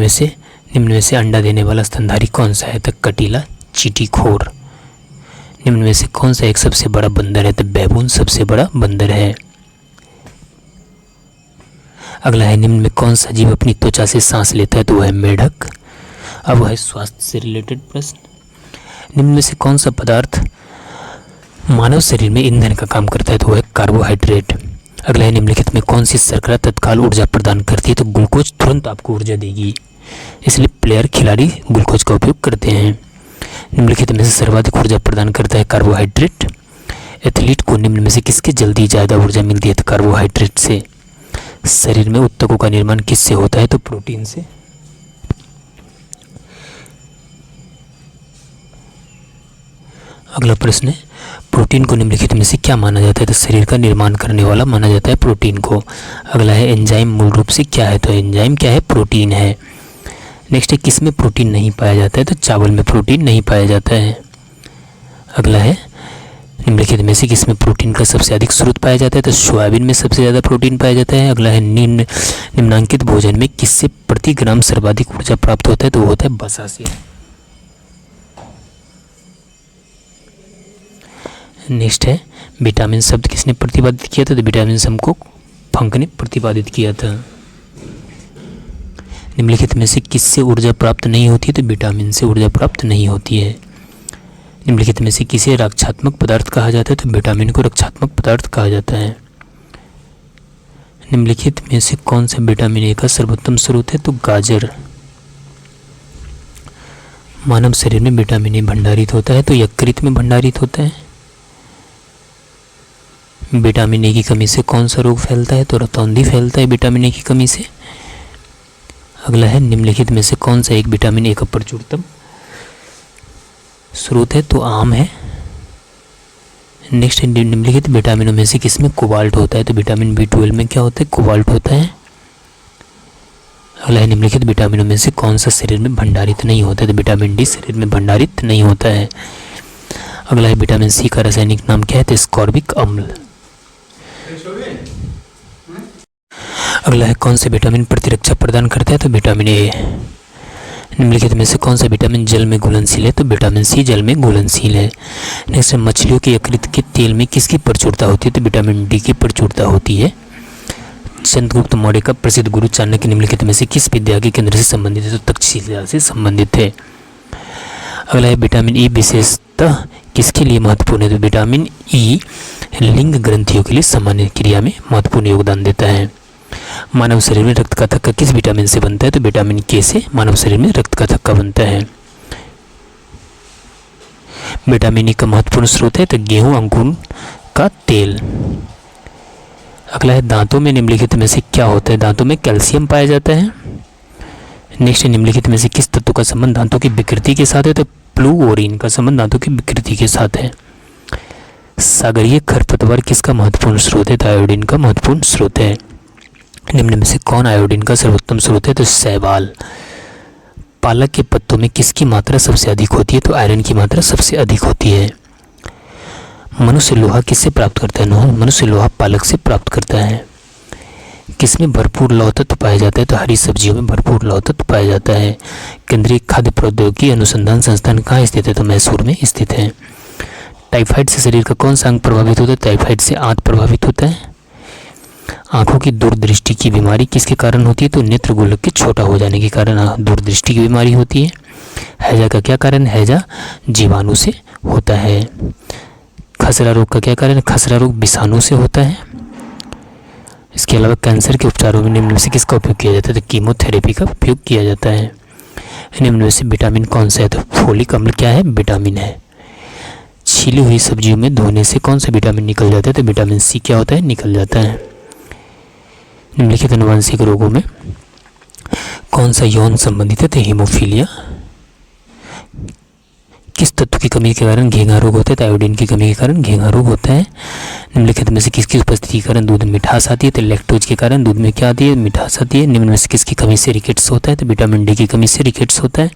में से अंडा देने वाला स्तनधारी कौन सा है, तो कटीला चींटीखोर। निम्न में से कौन सा एक सबसे बड़ा बंदर है, तो बैबून सबसे बड़ा बंदर है। अगला है निम्न में कौन सा जीव अपनी त्वचा से सांस लेता है, तो वह है मेढक। अब वह है स्वास्थ्य से रिलेटेड प्रश्न। निम्न में से कौन सा पदार्थ मानव शरीर में ईंधन का काम करता है, तो वह है कार्बोहाइड्रेट। अगला है निम्नलिखित में कौन सी शर्करा तत्काल ऊर्जा प्रदान करती है, तो ग्लूकोज तुरंत आपको ऊर्जा देगी, इसलिए प्लेयर खिलाड़ी ग्लूकोज का उपयोग करते हैं। निम्नलिखित में से सर्वाधिक ऊर्जा प्रदान करता है कार्बोहाइड्रेट। एथलीट को निम्न में से किसके जल्दी ज़्यादा ऊर्जा मिलती है, तो कार्बोहाइड्रेट से। शरीर में ऊतकों का निर्माण किससे होता है, तो प्रोटीन से। अगला प्रश्न है प्रोटीन को निम्नलिखित में से क्या माना जाता है, तो शरीर का निर्माण करने वाला माना जाता है प्रोटीन को। अगला है एंजाइम मूल रूप से क्या है, तो एंजाइम क्या है, प्रोटीन है। नेक्स्ट है किस में प्रोटीन नहीं पाया जाता है, तो चावल में प्रोटीन नहीं पाया जाता है। अगला है निम्नलिखित में से किस में प्रोटीन का सबसे अधिक स्रोत पाया जाता है, तो सोयाबीन में सबसे ज़्यादा प्रोटीन पाया जाता है। अगला है निम्नांकित भोजन में किससे प्रति ग्राम सर्वाधिक ऊर्जा प्राप्त होता है, तो वो होता है वसा से। नेक्स्ट है विटामिन शब्द किसने प्रतिपादित किया था, तो विटामिन शब्द को फंक ने प्रतिपादित किया था। निम्नलिखित में से किससे ऊर्जा प्राप्त नहीं होती है, तो विटामिन से ऊर्जा प्राप्त नहीं होती है। निम्नलिखित में से किसे रक्षात्मक पदार्थ कहा जाता है, तो विटामिन को रक्षात्मक पदार्थ कहा जाता है। निम्नलिखित में से कौन सा विटामिन ए का सर्वोत्तम स्रोत है, तो गाजर। मानव शरीर में विटामिन ए भंडारित होता है, तो यकृत में भंडारित होता है। विटामिन ए की कमी से कौन सा रोग फैलता है, तो रतौंधी फैलता है विटामिन ए की कमी से। अगला है निम्नलिखित में से कौन सा एक विटामिन ए का प्रचुरतम स्रोत है, तो आम है। नेक्स्ट निम्नलिखित विटामिनों में से किसमें कोबाल्ट होता है, तो विटामिन B12 में क्या होता है, कोबाल्ट होता है। अगला है निम्नलिखित विटामिनों में से कौन सा शरीर में भंडारित नहीं होता है, तो विटामिन डी शरीर में भंडारित नहीं होता है। अगला है विटामिन सी का रासायनिक नाम क्या है, तो स्कॉर्बिक अम्ल। अगला है कौन से विटामिन प्रतिरक्षा प्रदान करता है, तो विटामिन ए। निम्नलिखित में से कौन सा विटामिन जल में घुलनशील है, तो विटामिन सी जल में घुलनशील है। नेक्स्ट मछलियों के यकृत के तेल में किसकी प्रचुरता होती है, तो विटामिन डी की प्रचुरता होती है। चंद्रगुप्त मौर्य का प्रसिद्ध गुरु चाणक्य निम्नलिखित में से किस विद्या के केंद्र से संबंधित है, तो तक्षशिला से संबंधित है। अगला है विटामिन ई विशेषतः किसके लिए महत्वपूर्ण है, तो विटामिन ई लिंग ग्रंथियों के लिए सामान्य क्रिया में महत्वपूर्ण योगदान देता है। मानव शरीर में रक्त का थक्का किस विटामिन से बनता है, तो विटामिन के से मानव शरीर में रक्त का थक्का बनता है। विटामिन ई का महत्वपूर्ण स्रोत है, तो गेहूं अंकुर का तेल। अगला है दांतों में निम्नलिखित में से क्या होता है, दांतों में कैल्शियम पाया जाता है। नेक्स्ट निम्नलिखित में से किस तत्व का संबंध दांतों की विकृति के साथ है, तो फ्लूओरीन का संबंध दांतों की विकृति के साथ है। सागरीय खरपतवार किसका महत्वपूर्ण स्रोत है, तो आयोडीन का महत्वपूर्ण स्रोत है। निम्न में से कौन आयोडीन का सर्वोत्तम स्रोत है, तो शैवाल। पालक के पत्तों में किसकी मात्रा सबसे अधिक होती है, तो आयरन की मात्रा सबसे अधिक होती है। मनुष्य लोहा किससे प्राप्त करता है, मनुष्य लोहा पालक से प्राप्त करता है। किसमें भरपूर लौह तत्व पाया जाता है, तो हरी सब्जियों में भरपूर लौह तत्व पाया जाता है। केंद्रीय खाद्य प्रौद्योगिकी अनुसंधान संस्थान कहाँ स्थित है, तो मैसूर में स्थित है। टाइफाइड से शरीर का कौन सा अंग प्रभावित होता है, टाइफाइड से आंत प्रभावित होता है। आंखों की दूरदृष्टि की बीमारी किसके कारण होती है, तो नेत्र गोलक के छोटा हो जाने के कारण दूरदृष्टि की बीमारी होती है। हैजा का क्या कारण, हैजा जीवाणु से होता है। खसरा रोग का क्या कारण, खसरा रोग विषाणु से होता है। इसके अलावा कैंसर के उपचारों में निम्न में से किसका उपयोग किया जाता है, तो कीमोथेरेपी का उपयोग किया जाता है। निम्न में से विटामिन कौन सा है, तो फोलिक अम्ल क्या है, विटामिन है। छीली हुई सब्जियों में धोने से कौन सा विटामिन निकल जाता है, तो विटामिन सी क्या होता है, निकल जाता है। निम्नलिखित अनुवांशिक रोगों में कौन सा यौन संबंधित है, तो हीमोफीलिया। किस तत्व की कमी के कारण घेंघा रोग होता है? तो आयोडीन की कमी के कारण घेंघा रोग होता है। निम्नलिखित में से किसकी उपस्थिति के कारण दूध में मिठास आती है? तो लैक्टोज के कारण दूध में क्या आती है? मिठास आती है। निम्न में से किसकी कमी से रिकेट्स होता है? तो विटामिन डी की कमी से रिकेट्स होता है।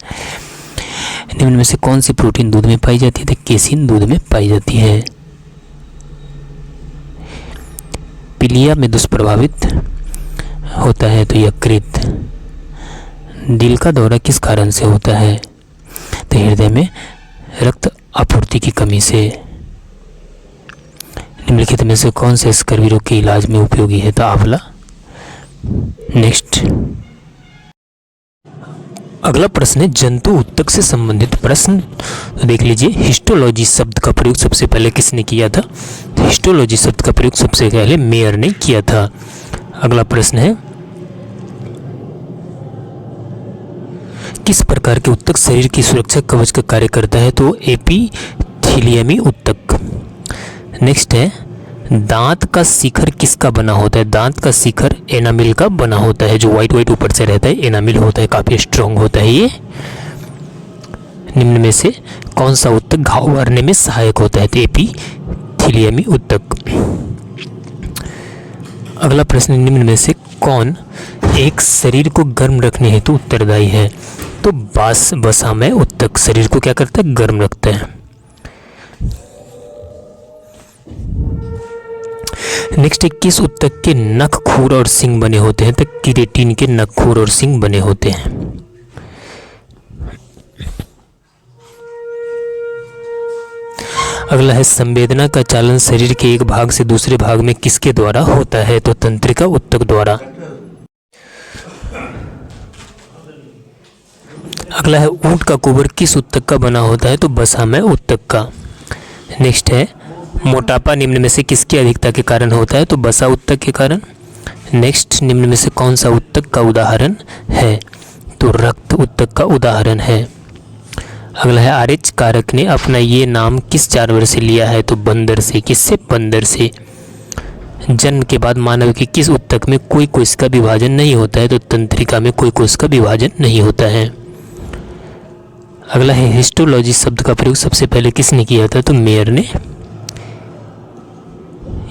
निम्न में से कौन सी प्रोटीन दूध में पाई जाती है? तो केसिन दूध में पाई जाती है। पीलिया में दुष्प्रभावित होता है तो यकृत। दिल का दौरा किस कारण से होता है? तो हृदय में रक्त आपूर्ति की कमी से। निम्नलिखित में से कौन से स्कर्वी रोग के इलाज में उपयोगी है? तो आंवला। नेक्स्ट, अगला प्रश्न है जंतु ऊतक से संबंधित प्रश्न। तो देख लीजिए, हिस्टोलॉजी शब्द का प्रयोग सबसे पहले किसने किया था? तो हिस्टोलॉजी शब्द का प्रयोग सबसे पहले मेयर ने किया था। अगला प्रश्न है किस प्रकार के ऊतक शरीर की सुरक्षा कवच का कार्य करता है? तो एपिथेलियमी ऊतक। नेक्स्ट है दांत का शिखर किसका बना होता है? दांत का शिखर एनामिल का बना होता है। जो व्हाइट व्हाइट ऊपर से रहता है एनामिल होता है, काफी स्ट्रॉन्ग होता है ये। निम्न में से कौन सा ऊतक घाव भरने में सहायक होता है? तो एपिथेलियमी ऊतक। अगला प्रश्न, निम्न में से कौन एक शरीर को गर्म रखने हेतु उत्तरदायी है? तो वसामय ऊतक शरीर को क्या करता है? गर्म रखता है। नेक्स्ट है किस ऊतक के नख, खूर और सींग बने होते हैं? तो केराटिन के नख, खूर और सींग बने होते हैं। अगला है संवेदना का चालन शरीर के एक भाग से दूसरे भाग में किसके द्वारा होता है? तो तंत्रिका ऊतक द्वारा। अगला है ऊंट का गोबर किस ऊतक का बना होता है? तो वसामय ऊतक का। नेक्स्ट है मोटापा निम्न में से किसकी अधिकता के कारण होता है? तो वसा ऊतक के कारण। नेक्स्ट, निम्न में से कौन सा ऊतक का उदाहरण है? तो रक्त ऊतक का उदाहरण है। अगला है आरएच कारक ने अपना ये नाम किस जानवर से लिया है? तो बंदर से। किससे? बंदर से। जन्म के बाद मानव के किस ऊतक में कोई कोश का विभाजन नहीं होता है? तो तंत्रिका में कोई कोश का विभाजन नहीं होता है। अगला है हिस्टोलॉजी शब्द का प्रयोग सबसे पहले किसने किया था? तो मेयर ने।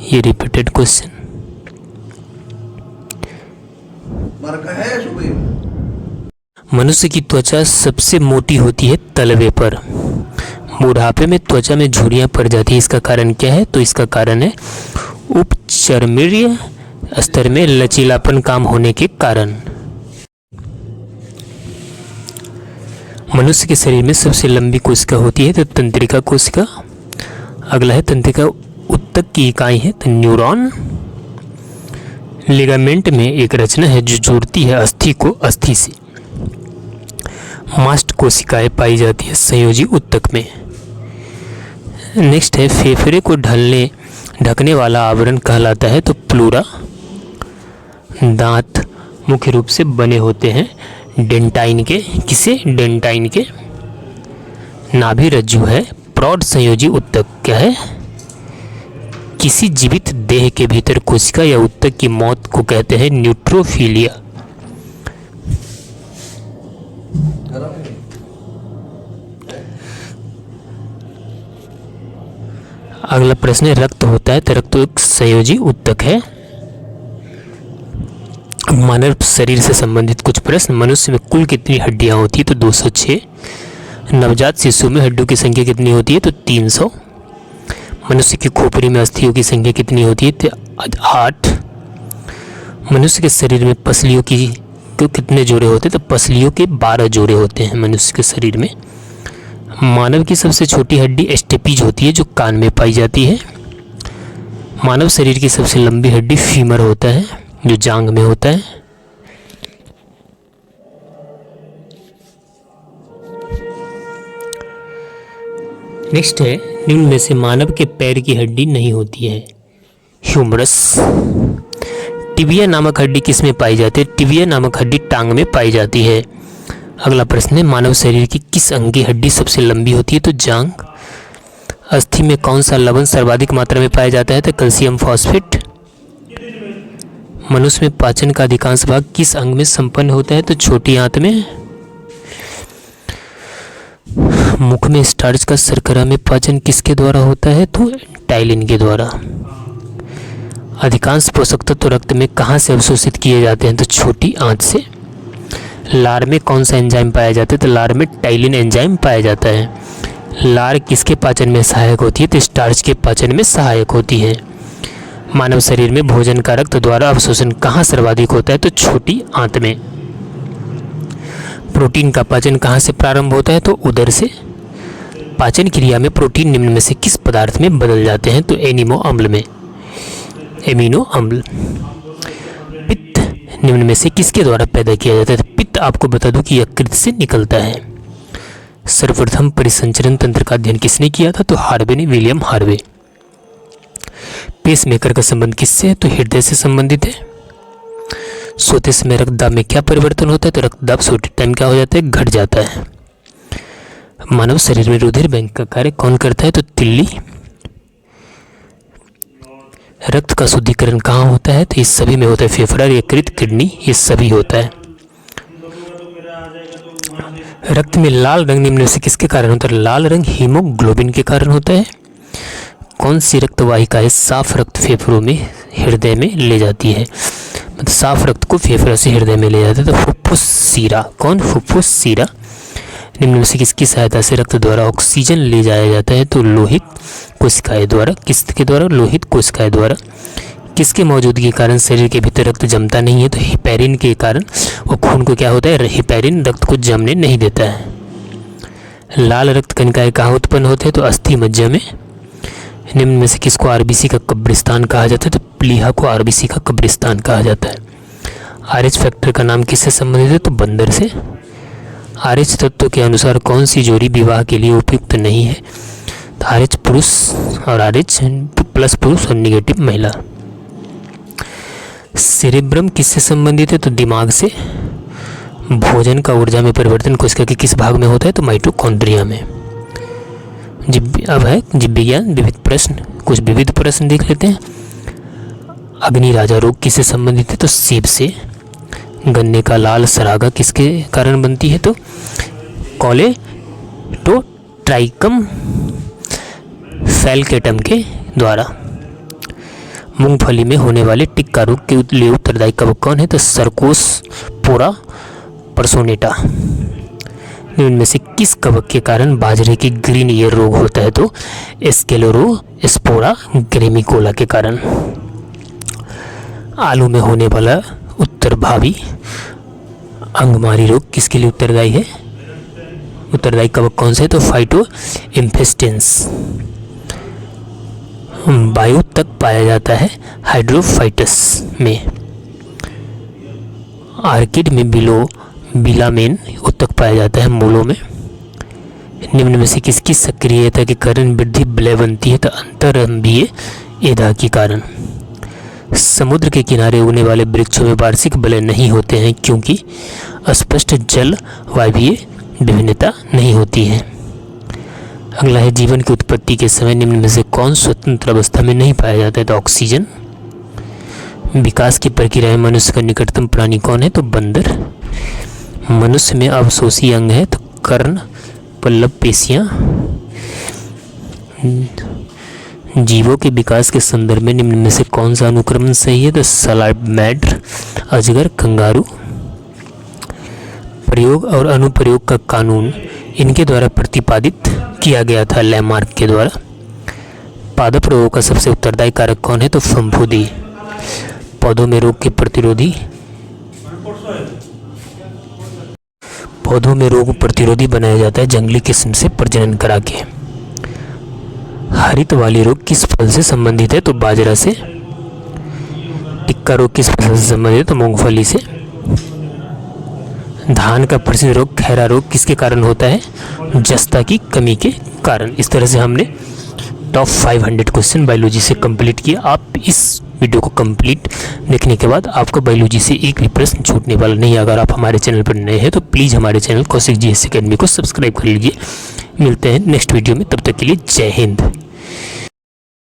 ये रिपीटेड क्वेश्चन। मनुष्य की त्वचा सबसे मोटी होती है तलवे पर। बुढ़ापे में त्वचा में झुर्रियां पड़ जाती है, इसका कारण क्या है? तो इसका कारण है उपचर्मणीय स्तर में लचीलापन काम होने के कारण। मनुष्य के शरीर में सबसे लंबी कोशिका होती है तो तंत्रिका कोशिका। अगला है तंत्रिका ऊतक की इकाई है तो न्यूरॉन। लिगामेंट में एक रचना है जो जोड़ती है अस्थि को अस्थि से। मास्ट कोशिकाएं पाई जाती है संयोजी ऊतक में। नेक्स्ट है फेफड़े को ढकने वाला आवरण कहलाता है तो प्लूरा। दांत मुख्य रूप से बने होते हैं डेंटाइन के। किसे? डेंटाइन के। नाभि रज्जु है प्रौढ़ संयोजी ऊतक। क्या है? किसी जीवित देह के भीतर कोशिका या ऊतक की मौत को कहते हैं न्यूट्रोफिलिया। अगला प्रश्न है रक्त होता है तो रक्त एक संयोजी ऊतक है। मानव शरीर से संबंधित कुछ प्रश्न। मनुष्य में कुल कितनी हड्डियां होती है? तो 206। नवजात शिशु में हड्डियों की संख्या कितनी होती है? तो 300। मनुष्य की खोपड़ी में अस्थियों की संख्या कितनी होती है? तो 8। मनुष्य के शरीर में पसलियों की तो कितने जोड़े होते हैं? तो पसलियों के 12 जोड़े होते हैं मनुष्य के शरीर में। मानव की सबसे छोटी हड्डी स्टेपीज होती है जो कान में पाई जाती है। मानव शरीर की सबसे लंबी हड्डी फीमर होता है जो जांघ में होता है। नेक्स्ट है निम्न में से मानव के पैर की हड्डी नहीं होती है? ह्यूमरस। टिबिया नामक हड्डी किस में पाई जाती है? टिबिया नामक हड्डी टांग में पाई जाती है। अगला प्रश्न है मानव शरीर की किस अंग की हड्डी सबसे लंबी होती है? तो जांघ। अस्थि में कौन सा लवण सर्वाधिक मात्रा में पाया जाता है? तो कैल्शियम फॉस्फेट। मनुष्य में पाचन का अधिकांश भाग किस अंग में संपन्न होता है? तो छोटी आंत में। मुख में स्टार्च का शर्करा में पाचन किसके द्वारा होता है? तो टाइलिन के द्वारा। अधिकांश पोषक तत्व रक्त में कहाँ से अवशोषित किए जाते हैं? तो छोटी आंत से। लार में कौन सा एंजाइम पाया जाता है? तो लार में टाइलिन एंजाइम पाया जाता है। लार किसके पाचन में सहायक होती है? तो स्टार्च के पाचन में सहायक होती है। मानव शरीर में भोजन का रक्त द्वारा अवशोषण कहाँ सर्वाधिक होता है? तो छोटी आंत में। प्रोटीन का पाचन कहाँ से प्रारंभ होता है? तो उदर से। पाचन क्रिया में प्रोटीन निम्न में से किस पदार्थ में बदल जाते हैं? तो एमिनो अम्ल में। एमिनो अम्ल। पित्त निम्न में से किसके द्वारा पैदा किया जाता है? तो पित्त आपको बता दूं कि यकृत से निकलता है। सर्वप्रथम परिसंचरण तंत्र का अध्ययन किसने किया था? तो हार्वे ने, विलियम हार्वे। पेसमेकर का संबंध किससे है? तो हृदय से संबंधित है। सोते समय रक्तदाब में क्या परिवर्तन होता है? तो रक्तदाब सोते टाइम क्या हो जाता है? घट जाता है। मानव शरीर में रुधिर बैंक का कार्य कौन करता है? तो तिल्ली। रक्त का शुद्धिकरण कहाँ होता है? तो इस सभी में होता है। फेफड़ा, यकृत, किडनी, ये सभी होता है। रक्त में लाल रंग निम्न में से किसके कारण होता है? लाल रंग हीमोग्लोबिन के कारण होता है। कौन सी रक्त वाहिकाएं साफ रक्त फेफड़ों में, हृदय में ले जाती है? मतलब साफ रक्त को फेफड़े से हृदय में ले जाता है। तो फुफ्फुस सीरा। कौन? फुफ्फुस सीरा। निम्न में से किसकी सहायता से रक्त द्वारा ऑक्सीजन ले जाया जाता है? तो लोहित कोशिकाएं द्वारा। किसके द्वारा? लोहित कोशिकाएं द्वारा। किसके मौजूदगी के कारण शरीर के भीतर रक्त जमता नहीं है? तो हिपैरिन के कारण। वो खून को क्या होता है? हिपैरिन रक्त को जमने नहीं देता है। लाल रक्त कणिकाएं कहाँ उत्पन्न होते हैं? तो अस्थि मज्जा में। निम्न में से किसको आरबीसी का कब्रिस्तान कहा जाता है? तो प्लीहा को आरबीसी का कब्रिस्तान कहा जाता है। आरएच फैक्टर का नाम किससे संबंधित है? तो बंदर से। आरएच तत्व के अनुसार कौन सी जोड़ी विवाह के लिए उपयुक्त नहीं है? तो आरएच पुरुष और आरएच प्लस पुरुष और निगेटिव महिला। सेरेब्रम किससे संबंधित है? तो दिमाग से। भोजन का ऊर्जा में परिवर्तन कोशिका के किस भाग में होता है? तो माइटोकॉन्ड्रिया में। अब है जीव विज्ञान विविध प्रश्न। कुछ विविध प्रश्न देख लेते हैं। अग्नि राजा रोग किससे संबंधित है? तो सीप से। गन्ने का लाल सरागा किसके कारण बनती है? तो कोलेटोट्राइकम फैलकेटम के द्वारा। मूंगफली में होने वाले टिक्का रोग के लिए उत्तरदायी कवक कौन है? तो सर्कोस्पोरा पर्सोनेटा। इनमें से किस कवक के कारण बाजरे की ग्रीन ईयर रोग होता है? तो स्क्लेरोस्पोरा ग्रेमिकोला के कारण। आलू में होने वाला उत्तरभावी अंगमारी रोग किसके लिए उत्तरदायी है? उत्तरदायी कवक कौन से है? तो फाइटो इन्फेस्टेंस। वायु तक पाया जाता है हाइड्रोफाइटस में। आर्किड में बिलामेन उत्तक पाया जाता है मूलों में। निम्न में से किसकी सक्रियता के कारण वृद्धि विलय बनती है? तो अंतरंभीय एधा के कारण। समुद्र के किनारे उगने वाले वृक्षों में वार्षिक विलय नहीं होते हैं क्योंकि स्पष्ट जल वायवीय विभिन्नता नहीं होती है। अगला है जीवन की उत्पत्ति के समय निम्न में से कौन स्वतंत्र अवस्था में नहीं पाया जाता है? तो ऑक्सीजन। विकास की प्रक्रिया में मनुष्य का निकटतम प्राणी कौन है? तो बंदर। मनुष्य में अवशोषी अंग है तो कर्ण, पल्लव पेशियां। जीवों के विकास के संदर्भ में निम्न में से कौन सा अनुक्रमण सही है? तो सलाइमेंड्र, अजगर, कंगारू। प्रयोग और अनुप्रयोग का कानून इनके द्वारा प्रतिपादित किया गया था लैमार्क के द्वारा। पादप रोगों का सबसे उत्तरदायी कारक कौन है? तो फफूंदी। पौधों में रोग प्रतिरोधी बनाया जाता है जंगली किस्म से प्रजनन करा के। हरित वाली रोग किस फल से संबंधित है? तो बाजरा से। टिक्का रोग किस फसल से संबंधित है? तो मूंगफली से। धान का प्रसिद्ध रोग खैरा रोग किसके कारण होता है? जस्ता की कमी के कारण। इस तरह से हमने टॉप 500 क्वेश्चन बायोलॉजी से कंप्लीट किया। आप इस वीडियो को कंप्लीट देखने के बाद आपको बायोलॉजी से एक भी प्रश्न छूटने वाला नहीं है। अगर आप हमारे चैनल पर नए हैं तो प्लीज़ हमारे चैनल कौशिक जीएस एकेडमी को सब्सक्राइब कर लीजिए। मिलते हैं नेक्स्ट वीडियो में, तब तक के लिए जय हिंद।